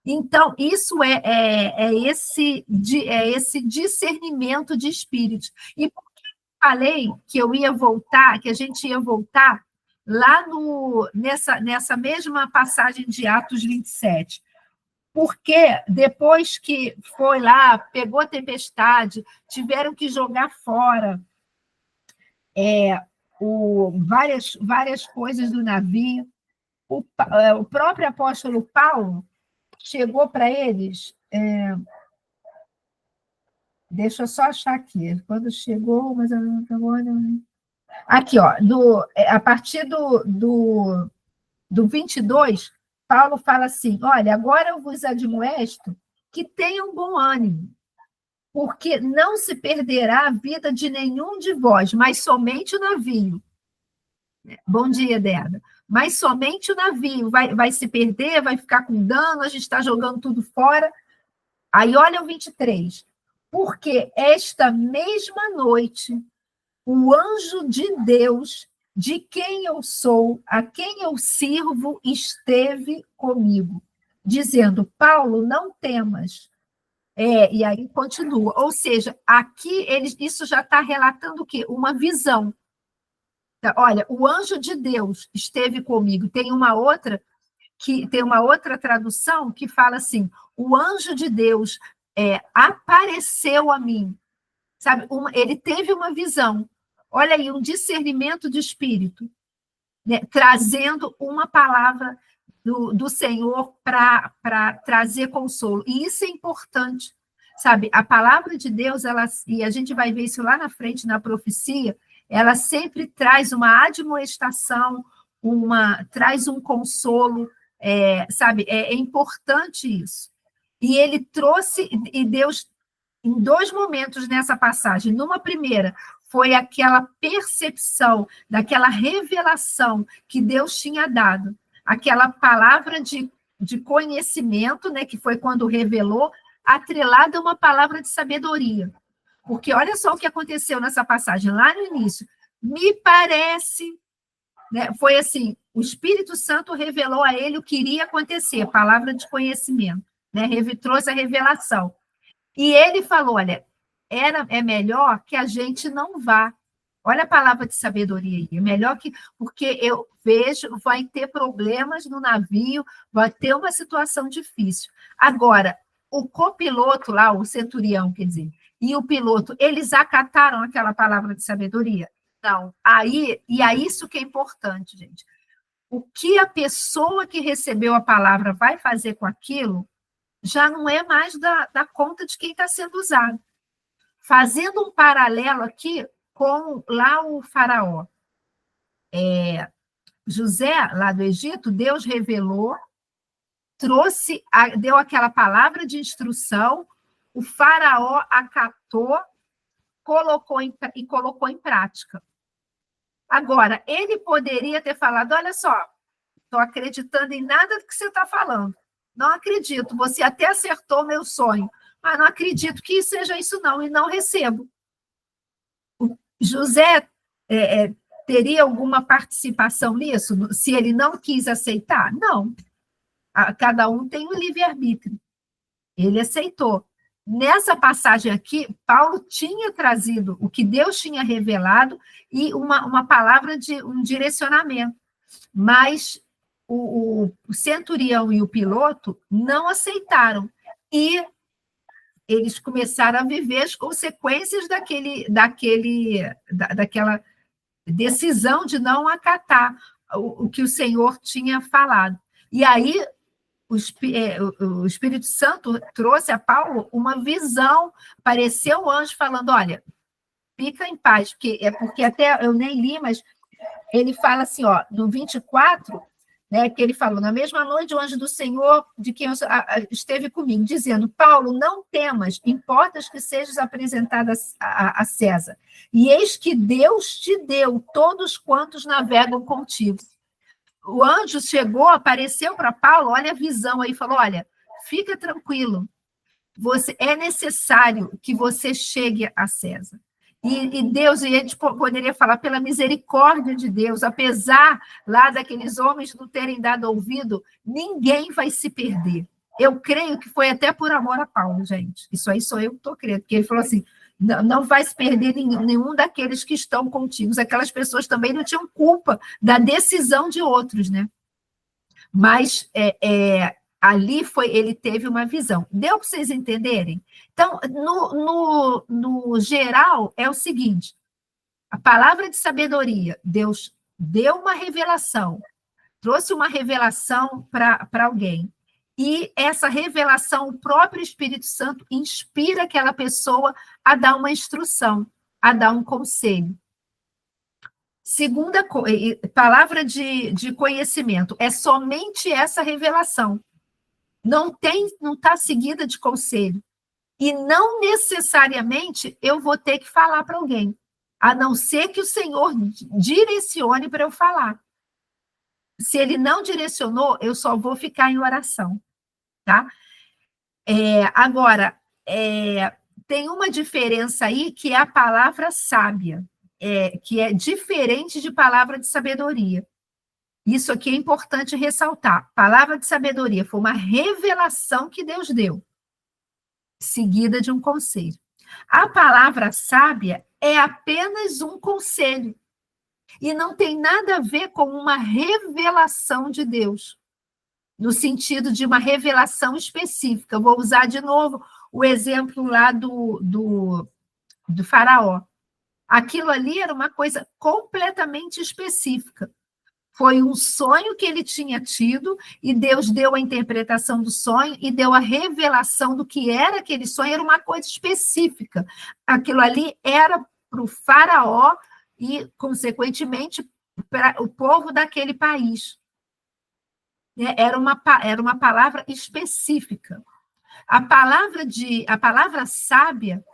Então, isso é esse discernimento de espíritos. E falei que eu ia voltar, que a gente ia voltar lá nessa mesma passagem de Atos 27. Porque depois que foi lá, pegou a tempestade, tiveram que jogar fora várias coisas do navio, o próprio apóstolo Paulo chegou para eles, deixa eu só achar aqui, quando chegou, mas agora... Aqui, ó, a partir do 22, Paulo fala assim, olha, agora eu vos admoesto que tenham bom ânimo, porque não se perderá a vida de nenhum de vós, mas somente o navio. Bom dia, Débora. Mas somente o navio vai se perder, vai ficar com dano, a gente está jogando tudo fora. Aí olha o 23. Porque esta mesma noite, o anjo de Deus, de quem eu sou, a quem eu sirvo, esteve comigo, dizendo, Paulo, não temas. E aí continua. Ou seja, aqui isso já está relatando o quê? Uma visão. Olha, o anjo de Deus esteve comigo. Tem uma outra tradução que fala assim: o anjo de Deus apareceu a mim. Sabe? Ele teve uma visão. Olha aí, um discernimento de espírito, né? Trazendo uma palavra do Senhor para trazer consolo. E isso é importante, sabe? A palavra de Deus, e a gente vai ver isso lá na frente, na profecia, ela sempre traz uma admoestação, traz um consolo, sabe? É importante isso. E ele trouxe, e Deus, em 2 momentos nessa passagem, numa primeira, foi aquela percepção, daquela revelação que Deus tinha dado, aquela palavra de conhecimento, né, que foi quando revelou, atrelada a uma palavra de sabedoria. Porque olha só o que aconteceu nessa passagem, lá no início. Me parece, né, foi assim, o Espírito Santo revelou a ele o que iria acontecer, palavra de conhecimento, né, trouxe a revelação. E ele falou, olha, é melhor que a gente não vá. Olha a palavra de sabedoria aí. É melhor porque eu vejo, vai ter problemas no navio, vai ter uma situação difícil. Agora, o copiloto lá, o centurião, quer dizer, e o piloto, eles acataram aquela palavra de sabedoria? Não. E é isso que é importante, gente. O que a pessoa que recebeu a palavra vai fazer com aquilo já não é mais da conta de quem está sendo usado. Fazendo um paralelo aqui com lá o faraó. José, lá do Egito, Deus revelou, deu aquela palavra de instrução, o faraó acatou, colocou em prática. Agora, ele poderia ter falado, olha só, estou acreditando em nada do que você está falando. Não acredito, você até acertou meu sonho, mas não acredito que seja isso não, e não recebo. José teria alguma participação nisso, se ele não quis aceitar? Não. Cada um tem o livre-arbítrio. Ele aceitou. Nessa passagem aqui, Paulo tinha trazido o que Deus tinha revelado e uma palavra de um direcionamento. Mas o centurião e o piloto não aceitaram. E eles começaram a viver as consequências daquela decisão de não acatar o que o Senhor tinha falado. E aí o Espírito Santo trouxe a Paulo uma visão, apareceu o anjo falando, olha, fica em paz, porque até eu nem li, mas ele fala assim, ó, no 24, né, que ele falou, na mesma noite o anjo do Senhor, de quem esteve comigo, dizendo, Paulo, não temas, importas que sejas apresentado a César, e eis que Deus te deu todos quantos navegam contigo. O anjo chegou, apareceu para Paulo, olha a visão aí, falou, olha, fica tranquilo, é necessário que você chegue a César. E Deus, e a gente poderia falar, pela misericórdia de Deus, apesar lá daqueles homens não terem dado ouvido, ninguém vai se perder. Eu creio que foi até por amor a Paulo, gente. Isso aí sou eu que estou crendo, porque ele falou assim, não vai se perder nenhum daqueles que estão contigo. Aquelas pessoas também não tinham culpa da decisão de outros, né? Mas ali ele teve uma visão. Deu para vocês entenderem? Então, no geral, é o seguinte: a palavra de sabedoria, Deus deu uma revelação, trouxe uma revelação para alguém. E essa revelação, o próprio Espírito Santo inspira aquela pessoa a dar uma instrução, a dar um conselho. Segunda palavra de conhecimento, é somente essa revelação. Não está seguida de conselho. E não necessariamente eu vou ter que falar para alguém, a não ser que o Senhor direcione para eu falar. Se ele não direcionou, eu só vou ficar em oração, tá? Agora, tem uma diferença aí que é a palavra sábia, que é diferente de palavra de sabedoria. Isso aqui é importante ressaltar. Palavra de sabedoria foi uma revelação que Deus deu, seguida de um conselho. A palavra sábia é apenas um conselho e não tem nada a ver com uma revelação de Deus, no sentido de uma revelação específica. Vou usar de novo o exemplo lá do faraó. Aquilo ali era uma coisa completamente específica. Foi um sonho que ele tinha tido, e Deus deu a interpretação do sonho e deu a revelação do que era aquele sonho, era uma coisa específica. Aquilo ali era para o faraó e, consequentemente, para o povo daquele país. Era uma palavra específica. A palavra sábia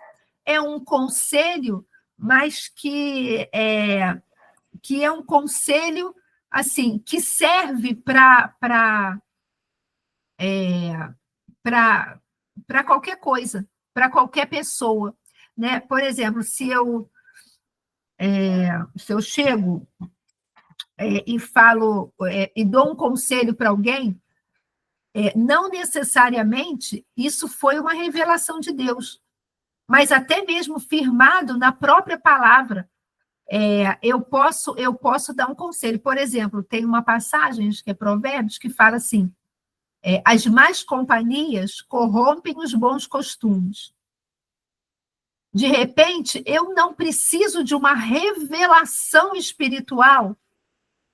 é um conselho, mas que é um conselho assim, que serve para qualquer coisa, para qualquer pessoa, né? Por exemplo, se eu chego e falo e dou um conselho para alguém, não necessariamente isso foi uma revelação de Deus, mas até mesmo firmado na própria palavra. Eu posso dar um conselho. Por exemplo, tem uma passagem, que é Provérbios, que fala assim: as más companhias corrompem os bons costumes. De repente, eu não preciso de uma revelação espiritual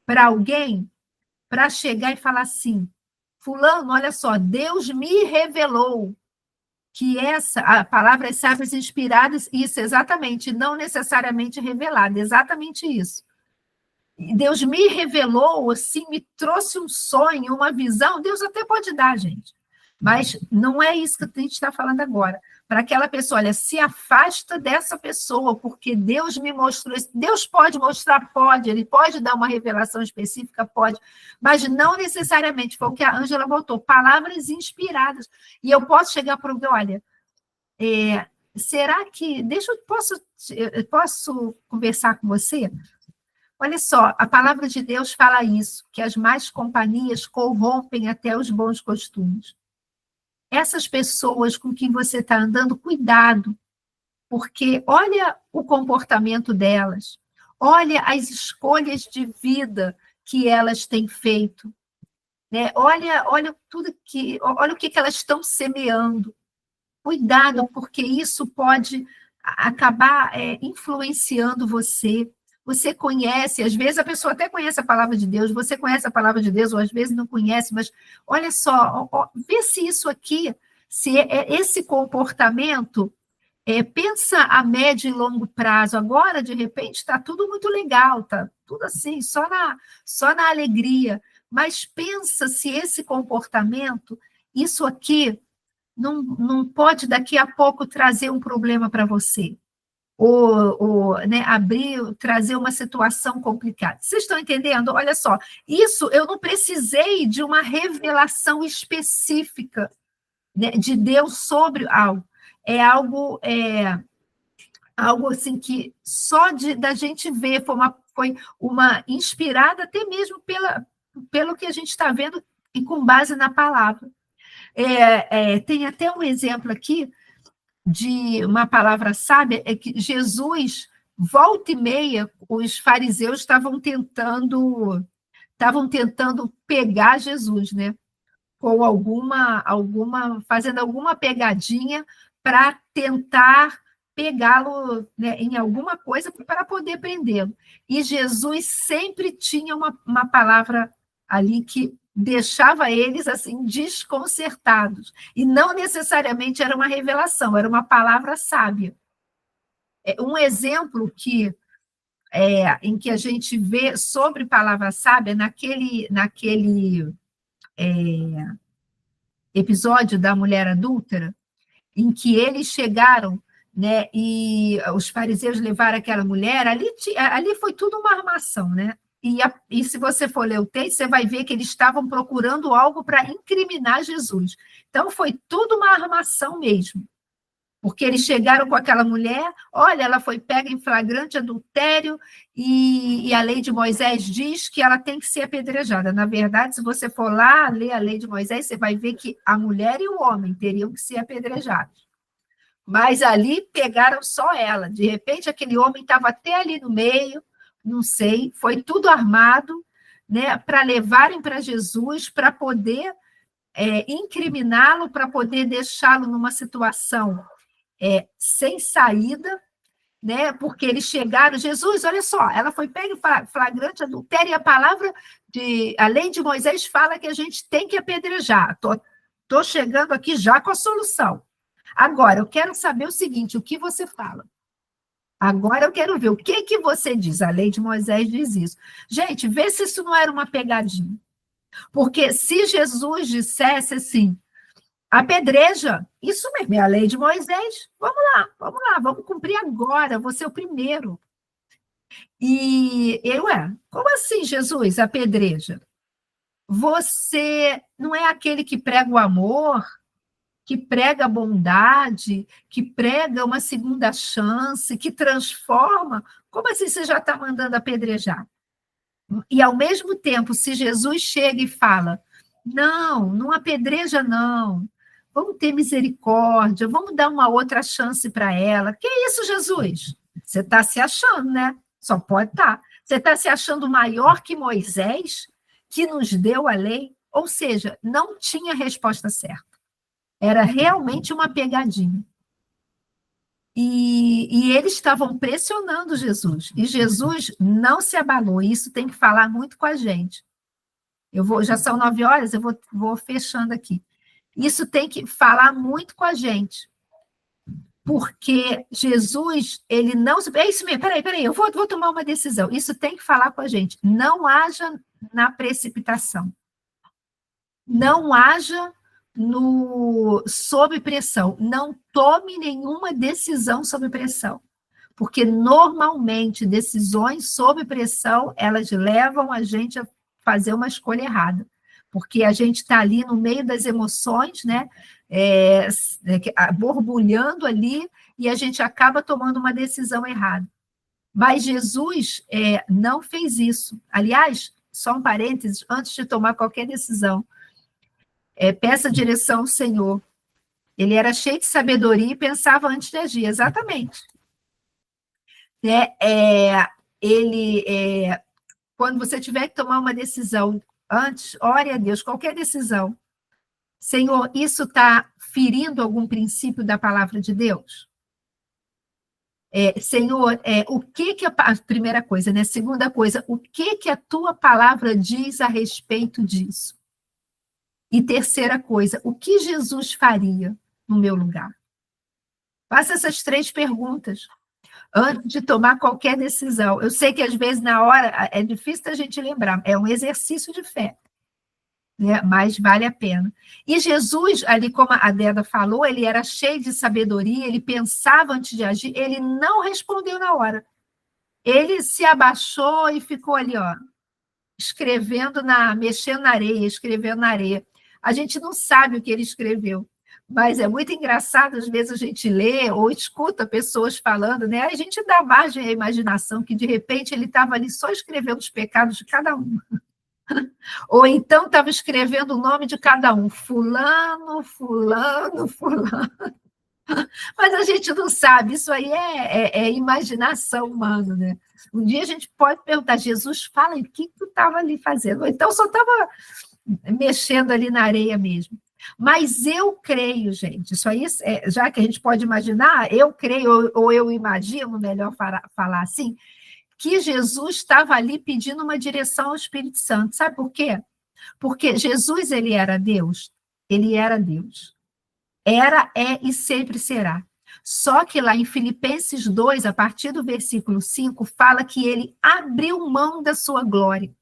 para alguém para chegar e falar assim: fulano, olha só, Deus me revelou que a palavra sábias inspiradas, isso, exatamente, não necessariamente revelada, exatamente isso. Deus me revelou, assim, me trouxe um sonho, uma visão, Deus até pode dar, gente, mas não é isso que a gente está falando agora. Para aquela pessoa, olha, se afasta dessa pessoa, porque Deus me mostrou isso. Deus pode mostrar, pode, ele pode dar uma revelação específica, pode, mas não necessariamente, foi o que a Ângela botou, palavras inspiradas. E eu posso chegar para alguém, olha, será que, posso conversar com você? Olha só, a palavra de Deus fala isso, que as más companhias corrompem até os bons costumes. Essas pessoas com quem você está andando, cuidado, porque olha o comportamento delas, olha as escolhas de vida que elas têm feito, né? Olha o que elas estão semeando. Cuidado, porque isso pode acabar influenciando você. Você conhece, às vezes a pessoa até conhece a palavra de Deus, você conhece a palavra de Deus, ou às vezes não conhece, mas olha só, vê se isso aqui, se esse comportamento, pensa a médio e longo prazo. Agora, de repente, está tudo muito legal, está tudo assim, só na alegria, mas pensa se esse comportamento, isso aqui, não pode daqui a pouco trazer um problema para você. Ou né, trazer uma situação complicada. Vocês estão entendendo? Olha só, isso eu não precisei de uma revelação específica, né, de Deus sobre algo. É algo assim que só da gente ver, foi uma inspirada até mesmo pelo que a gente está vendo e com base na palavra. Tem até um exemplo aqui de uma palavra sábia é que Jesus, volta e meia, os fariseus estavam tentando pegar Jesus, né? Com fazendo alguma pegadinha para tentar pegá-lo, né, em alguma coisa para poder prendê-lo. E Jesus sempre tinha uma palavra ali que deixava eles assim desconcertados. E não necessariamente era uma revelação, era uma palavra sábia. Um exemplo em que a gente vê sobre palavra sábia, naquele episódio da mulher adúltera, em que eles chegaram, né, e os fariseus levaram aquela mulher, ali foi tudo uma armação, né? E se você for ler o texto, você vai ver que eles estavam procurando algo para incriminar Jesus. Então, foi tudo uma armação mesmo. Porque eles chegaram com aquela mulher, olha, ela foi pega em flagrante adultério, e a lei de Moisés diz que ela tem que ser apedrejada. Na verdade, se você for lá ler a lei de Moisés, você vai ver que a mulher e o homem teriam que ser apedrejados. Mas ali pegaram só ela. De repente, aquele homem estava até ali no meio, não sei, foi tudo armado, né, para levarem para Jesus, para poder incriminá-lo, para poder deixá-lo numa situação sem saída, né? Porque eles chegaram, Jesus, olha só, ela foi pega em flagrante adultério, e a lei de Moisés fala que a gente tem que apedrejar. Tô chegando aqui já com a solução. Agora, eu quero saber o seguinte, o que você fala? Agora eu quero ver o que você diz. A lei de Moisés diz isso. Gente, vê se isso não era uma pegadinha. Porque se Jesus dissesse assim, apedreja, isso mesmo, é a lei de Moisés. Vamos lá, vamos cumprir agora, vou ser o primeiro. E como assim, Jesus, apedreja? Você não é aquele que prega o amor, que prega a bondade, que prega uma segunda chance, que transforma? Como assim você já está mandando apedrejar? E, ao mesmo tempo, se Jesus chega e fala, não apedreja, não. Vamos ter misericórdia, vamos dar uma outra chance para ela. Que isso, Jesus? Você está se achando, né? Só pode estar. Você está se achando maior que Moisés, que nos deu a lei? Ou seja, não tinha resposta certa. Era realmente uma pegadinha. E eles estavam pressionando Jesus. E Jesus não se abalou. Isso tem que falar muito com a gente. Já são 9 horas, eu vou fechando aqui. Isso tem que falar muito com a gente. Porque Jesus, ele não... É isso mesmo, peraí, eu vou tomar uma decisão. Isso tem que falar com a gente. Não haja na precipitação. Não haja sob pressão. Não tome nenhuma decisão sob pressão. Porque, normalmente, decisões sob pressão, elas levam a gente a fazer uma escolha errada. Porque a gente está ali no meio das emoções, né? Borbulhando ali, e a gente acaba tomando uma decisão errada. Mas Jesus não fez isso. Aliás, só um parênteses, antes de tomar qualquer decisão, peça direção ao Senhor. Ele era cheio de sabedoria e pensava antes de agir, exatamente. Quando você tiver que tomar uma decisão, antes, ore a Deus, qualquer decisão. Senhor, isso está ferindo algum princípio da palavra de Deus? Senhor, o que a primeira coisa, né? Segunda coisa, o que a tua palavra diz a respeito disso? E terceira coisa, o que Jesus faria no meu lugar? Faça essas 3 perguntas antes de tomar qualquer decisão. Eu sei que, às vezes, na hora, é difícil da gente lembrar, é um exercício de fé, né? Mas vale a pena. E Jesus, ali, como a Deda falou, ele era cheio de sabedoria, ele pensava antes de agir, ele não respondeu na hora. Ele se abaixou e ficou ali, ó, mexendo na areia, escrevendo na areia. A gente não sabe o que ele escreveu, mas é muito engraçado, às vezes a gente lê ou escuta pessoas falando, né? A gente dá margem à imaginação que, de repente, ele estava ali só escrevendo os pecados de cada um. Ou então estava escrevendo o nome de cada um, fulano, fulano, fulano. Mas a gente não sabe, isso aí é imaginação humana, né? Um dia a gente pode perguntar, Jesus, fala aí, o que tu estava ali fazendo? Ou então só estava mexendo ali na areia mesmo. Mas eu creio, gente, isso aí, já que a gente pode imaginar, eu creio, ou eu imagino, melhor falar assim, que Jesus estava ali pedindo uma direção ao Espírito Santo. Sabe por quê? Porque Jesus, ele era Deus. Ele era Deus. Era, é e sempre será. Só que lá em Filipenses 2, a partir do versículo 5, fala que ele abriu mão da sua glória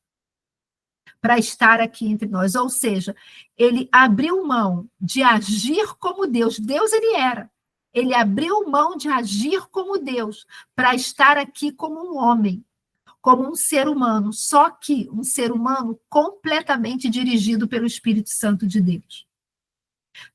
para estar aqui entre nós. Ou seja, ele abriu mão de agir como Deus. Deus ele era. Ele abriu mão de agir como Deus para estar aqui como um homem, como um ser humano, só que um ser humano completamente dirigido pelo Espírito Santo de Deus.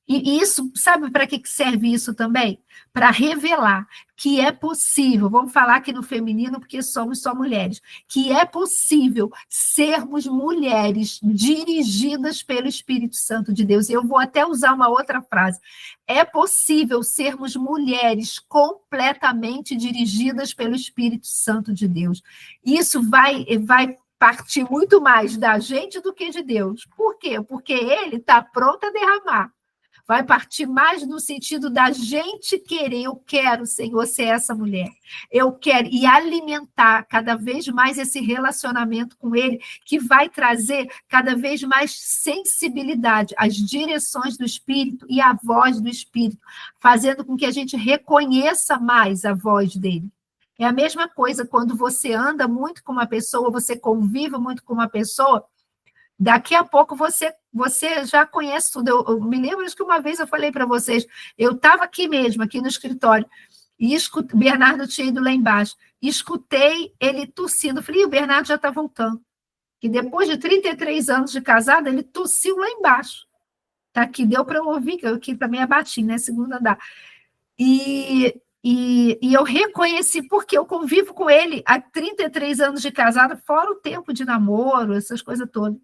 E isso, sabe para que serve isso também? Para revelar que é possível, vamos falar aqui no feminino, porque somos só mulheres, que é possível sermos mulheres dirigidas pelo Espírito Santo de Deus. Eu vou até usar uma outra frase. É possível sermos mulheres completamente dirigidas pelo Espírito Santo de Deus. Isso vai partir muito mais da gente do que de Deus. Por quê? Porque ele está pronto a derramar. Vai partir mais no sentido da gente querer, eu quero, Senhor, ser essa mulher. Eu quero, e alimentar cada vez mais esse relacionamento com Ele, que vai trazer cada vez mais sensibilidade às direções do Espírito e à voz do Espírito, fazendo com que a gente reconheça mais a voz dele. É a mesma coisa quando você anda muito com uma pessoa, você convive muito com uma pessoa, daqui a pouco você já conhece tudo. Eu me lembro que uma vez eu falei para vocês, eu estava aqui mesmo, aqui no escritório, e o Bernardo tinha ido lá embaixo, e escutei ele tossindo. Falei, o Bernardo já está voltando. Que depois de 33 anos de casado, ele tossiu lá embaixo. Tá aqui, deu para eu ouvir, que eu aqui também é baixinho, né? Segundo andar. E eu reconheci, porque eu convivo com ele há 33 anos de casado, fora o tempo de namoro, essas coisas todas.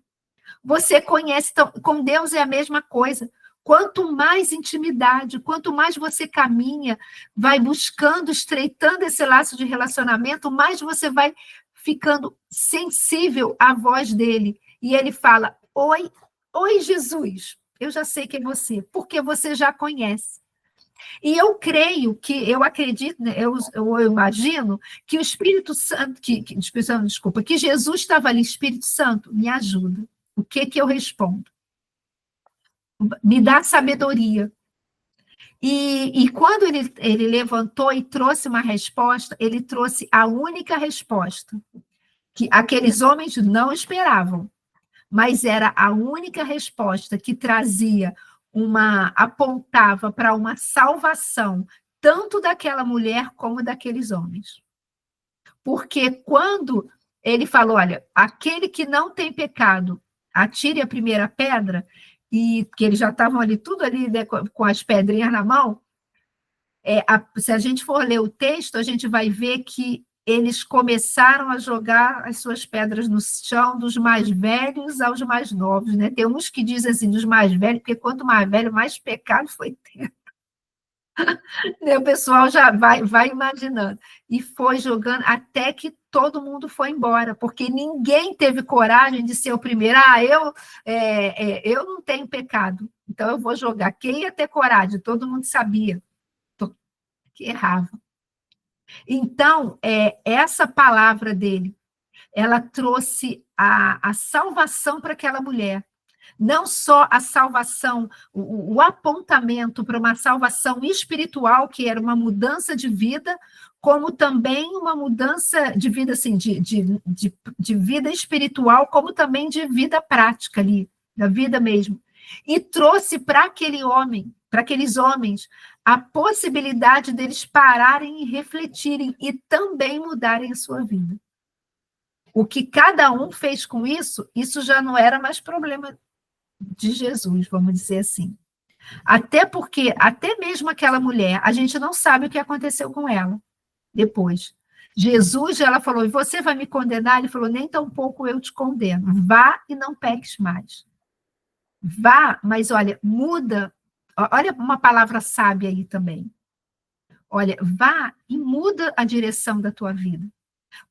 Você conhece, então, com Deus é a mesma coisa. Quanto mais intimidade, quanto mais você caminha, vai buscando, estreitando esse laço de relacionamento, mais você vai ficando sensível à voz dele. E ele fala, oi, Jesus, eu já sei que é você, porque você já conhece. E eu creio que, eu acredito, né, eu imagino que o Espírito Santo, desculpa, que Jesus estava ali, Espírito Santo, me ajuda. O que eu respondo? Me dá sabedoria. E quando ele levantou e trouxe uma resposta, ele trouxe a única resposta que aqueles homens não esperavam, mas era a única resposta que trazia apontava para uma salvação, tanto daquela mulher como daqueles homens. Porque quando ele falou, olha, aquele que não tem pecado, atire a primeira pedra, e que eles já estavam ali, tudo ali, né, com as pedrinhas na mão, se a gente for ler o texto, a gente vai ver que eles começaram a jogar as suas pedras no chão, dos mais velhos aos mais novos, né? Tem uns que dizem assim, dos mais velhos, porque quanto mais velho, mais pecado foi ter. O pessoal já vai imaginando. E foi jogando até que todo mundo foi embora, porque ninguém teve coragem de ser o primeiro. Eu não tenho pecado, então eu vou jogar. Quem ia ter coragem? Todo mundo sabia que errava. Então, essa palavra dele, ela trouxe a salvação para aquela mulher. Não só a salvação, o apontamento para uma salvação espiritual, que era uma mudança de vida, como também uma mudança de vida, assim, de vida espiritual, como também de vida prática ali, da vida mesmo. E trouxe para aqueles homens, a possibilidade deles pararem e refletirem e também mudarem a sua vida. O que cada um fez com isso já não era mais problema de Jesus, vamos dizer assim. Até porque, até mesmo aquela mulher, a gente não sabe o que aconteceu com ela depois. Jesus, ela falou, e você vai me condenar? Ele falou, nem tampouco eu te condeno. Vá e não peques mais. Vá, mas olha, muda Olha uma palavra sábia aí também. Olha, vá e muda a direção da tua vida.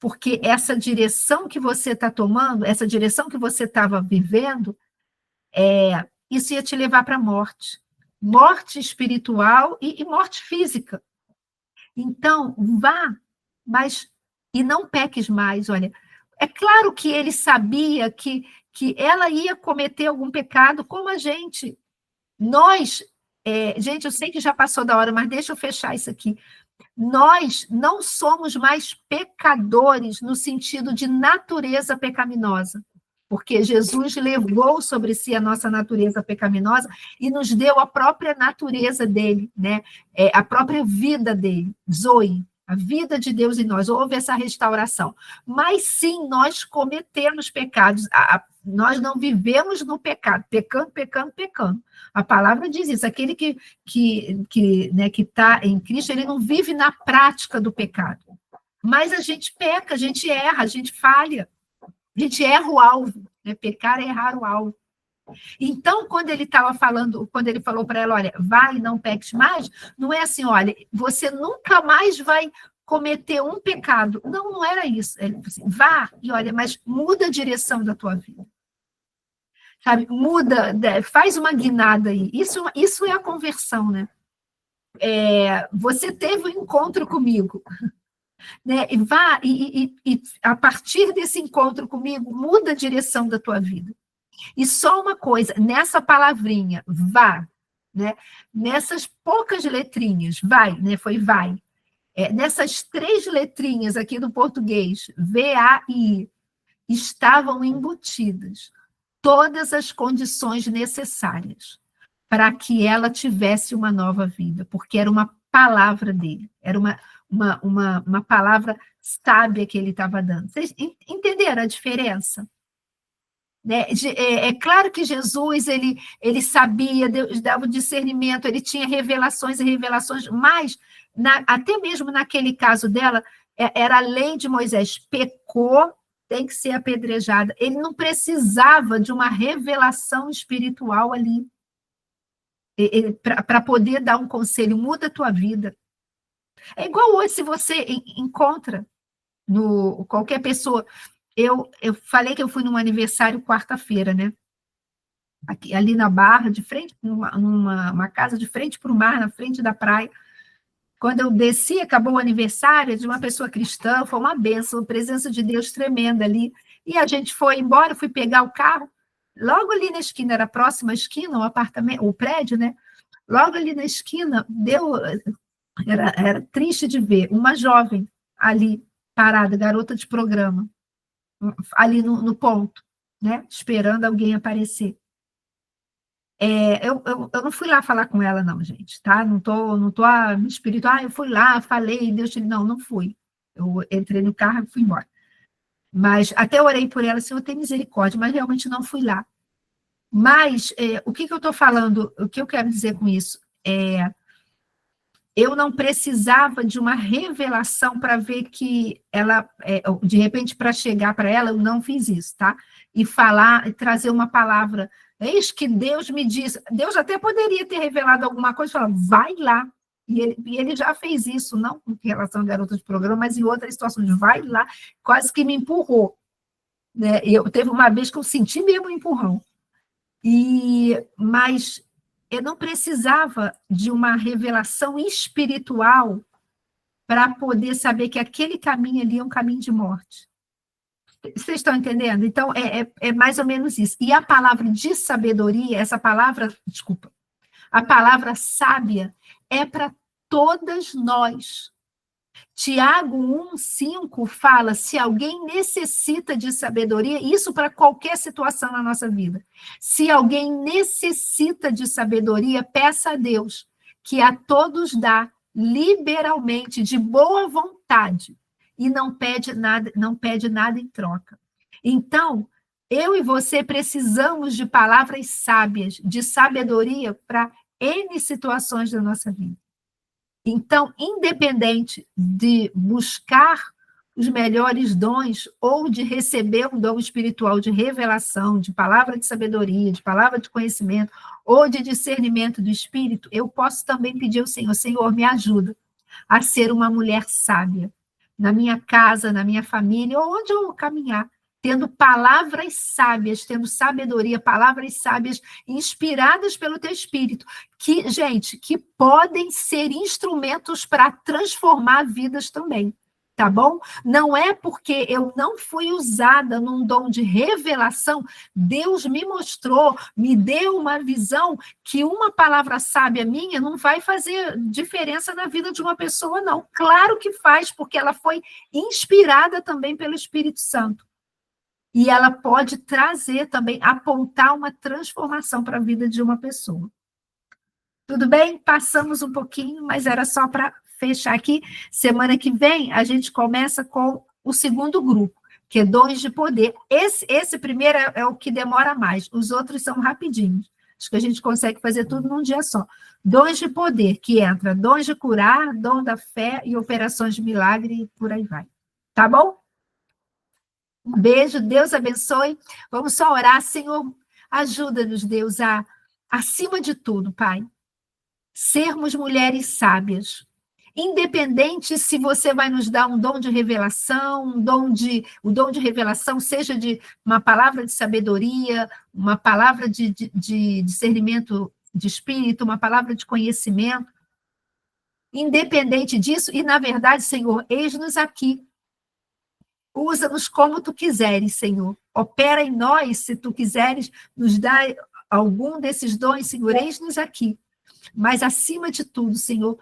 Porque essa direção que você está tomando, essa direção que você estava vivendo, isso ia te levar para a morte. Morte espiritual e morte física. Então, vá, mas e não peques mais. Olha, é claro que ele sabia que ela ia cometer algum pecado, como a gente. Nós, gente, eu sei que já passou da hora, mas deixa eu fechar isso aqui. Nós não somos mais pecadores no sentido de natureza pecaminosa, porque Jesus levou sobre si a nossa natureza pecaminosa e nos deu a própria natureza dele, né? A própria vida dele, Zoe, a vida de Deus em nós. Houve essa restauração. Mas sim, nós cometemos pecados, nós não vivemos no pecado, pecando, pecando, pecando. A palavra diz isso, aquele que está em Cristo, ele não vive na prática do pecado. Mas a gente peca, a gente erra, a gente falha. A gente erra o alvo, né? Pecar é errar o alvo. Então, quando ele falou para ela, olha, vai e não peques mais, não é assim, olha, você nunca mais vai cometer um pecado. Não, não era isso. Ele falou assim, vá e olha, mas muda a direção da tua vida. Sabe, muda, faz uma guinada aí. Isso é a conversão, né? Você teve um encontro comigo, né? E vá e a partir desse encontro comigo, muda a direção da tua vida. E só uma coisa, nessa palavrinha, vá, né? Nessas poucas letrinhas, vai, né? Foi vai. Nessas 3 letrinhas aqui do português, V-A-I, estavam embutidas todas as condições necessárias para que ela tivesse uma nova vida, porque era uma palavra dele, era uma palavra sábia que ele estava dando. Vocês entenderam a diferença? É claro que Jesus, ele sabia, Deus dava o discernimento, ele tinha revelações e revelações, mas até mesmo naquele caso dela, era a lei de Moisés, pecou, tem que ser apedrejada. Ele não precisava de uma revelação espiritual ali, para poder dar um conselho, muda a tua vida. É igual hoje, se você encontra qualquer pessoa. Eu falei que eu fui num aniversário quarta-feira, né? Ali na Barra, de frente, numa casa de frente para o mar, na frente da praia. Quando eu desci, acabou o aniversário de uma pessoa cristã, foi uma bênção, a presença de Deus tremenda ali. E a gente foi embora, fui pegar o carro, logo ali na esquina, era a próxima esquina, o apartamento, o prédio, né? Logo ali na esquina, era triste de ver uma jovem ali, parada, garota de programa, ali no ponto, né? Esperando alguém aparecer. Eu não fui lá falar com ela, não, gente, tá? Não tô me espiritual, eu fui lá, falei, Deus te... Não fui. Eu entrei no carro e fui embora. Mas até orei por ela, Senhor, tem misericórdia, mas realmente não fui lá. Mas o que eu estou falando, o que eu quero dizer com isso? Eu não precisava de uma revelação para ver que ela, de repente, para chegar para ela, eu não fiz isso, tá? E falar, e trazer uma palavra, eis que Deus me disse, Deus até poderia ter revelado alguma coisa, falar, vai lá, e ele já fez isso, não em relação a garota de programa, mas em outras situações, vai lá, quase que me empurrou, né? Teve uma vez que eu senti mesmo um empurrão, mas eu não precisava de uma revelação espiritual para poder saber que aquele caminho ali é um caminho de morte. Vocês estão entendendo? Então, é mais ou menos isso. E a palavra de sabedoria, essa palavra, desculpa, a palavra sábia é para todas nós. Tiago 1,5 fala, se alguém necessita de sabedoria, isso para qualquer situação na nossa vida. Se alguém necessita de sabedoria, peça a Deus, que a todos dá liberalmente, de boa vontade, e não pede nada em troca. Então, eu e você precisamos de palavras sábias, de sabedoria para N situações da nossa vida. Então, independente de buscar os melhores dons, ou de receber um dom espiritual de revelação, de palavra de sabedoria, de palavra de conhecimento, ou de discernimento do Espírito, eu posso também pedir ao Senhor, Senhor, me ajuda a ser uma mulher sábia, na minha casa, na minha família, ou onde eu caminhar, tendo palavras sábias, tendo sabedoria, palavras sábias inspiradas pelo teu Espírito, que, gente, que podem ser instrumentos para transformar vidas também. Tá bom? Não é porque eu não fui usada num dom de revelação, Deus me mostrou, me deu uma visão que uma palavra sábia minha não vai fazer diferença na vida de uma pessoa, não. Claro que faz, porque ela foi inspirada também pelo Espírito Santo. E ela pode trazer também, apontar uma transformação para a vida de uma pessoa. Tudo bem? Passamos um pouquinho, mas era só para fechar aqui. Semana que vem, a gente começa com o segundo grupo, que é dons de poder. Esse primeiro é o que demora mais, os outros são rapidinhos. Acho que a gente consegue fazer tudo num dia só. Dons de poder, que entra dons de curar, dom da fé e operações de milagre, e por aí vai. Tá bom? Um beijo, Deus abençoe. Vamos só orar, Senhor, ajuda-nos, Deus, a, acima de tudo, Pai, sermos mulheres sábias. Independente se você vai nos dar um dom de revelação, o dom de revelação seja de uma palavra de sabedoria, uma palavra de discernimento de espírito, uma palavra de conhecimento. Independente disso, e na verdade, Senhor, eis-nos aqui. Usa-nos como tu quiseres, Senhor. Opera em nós, se tu quiseres, nos dar algum desses dons, Senhor, eis-nos aqui. Mas, acima de tudo, Senhor,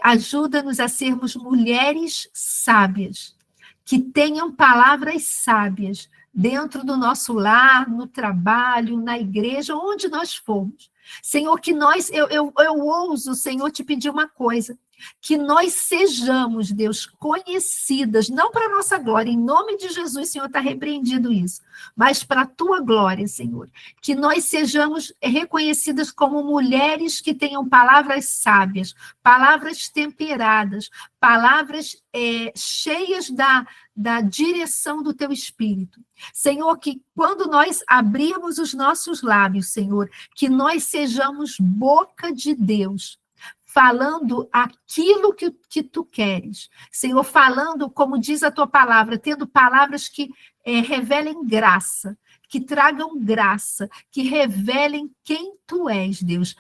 ajuda-nos a sermos mulheres sábias, que tenham palavras sábias dentro do nosso lar, no trabalho, na igreja, onde nós formos. Senhor, que nós, eu ouso, Senhor, te pedir uma coisa, que nós sejamos, Deus, conhecidas, não para a nossa glória, em nome de Jesus, Senhor, está repreendido isso, mas para a tua glória, Senhor, que nós sejamos reconhecidas como mulheres que tenham palavras sábias, palavras temperadas, palavras cheias da direção do teu Espírito. Senhor, que quando nós abrirmos os nossos lábios, Senhor, que nós sejamos boca de Deus, falando aquilo que tu queres. Senhor, falando, como diz a tua palavra, tendo palavras que revelem graça, que tragam graça, que revelem quem tu és, Deus,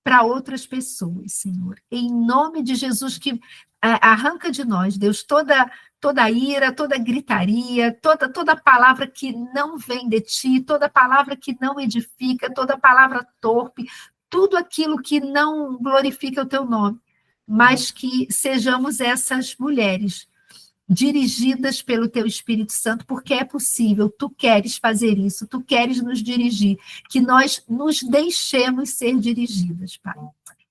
para outras pessoas, Senhor. Em nome de Jesus, que arranca de nós, Deus, toda ira, toda gritaria, toda palavra que não vem de ti, toda palavra que não edifica, toda palavra torpe, tudo aquilo que não glorifica o teu nome, mas que sejamos essas mulheres dirigidas pelo teu Espírito Santo, porque é possível, tu queres fazer isso, tu queres nos dirigir, que nós nos deixemos ser dirigidas, Pai.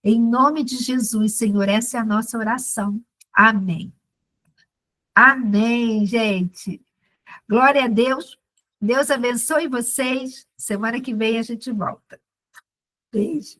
Em nome de Jesus, Senhor, essa é a nossa oração. Amém. Amém, gente. Glória a Deus. Deus abençoe vocês. Semana que vem a gente volta. Beijo.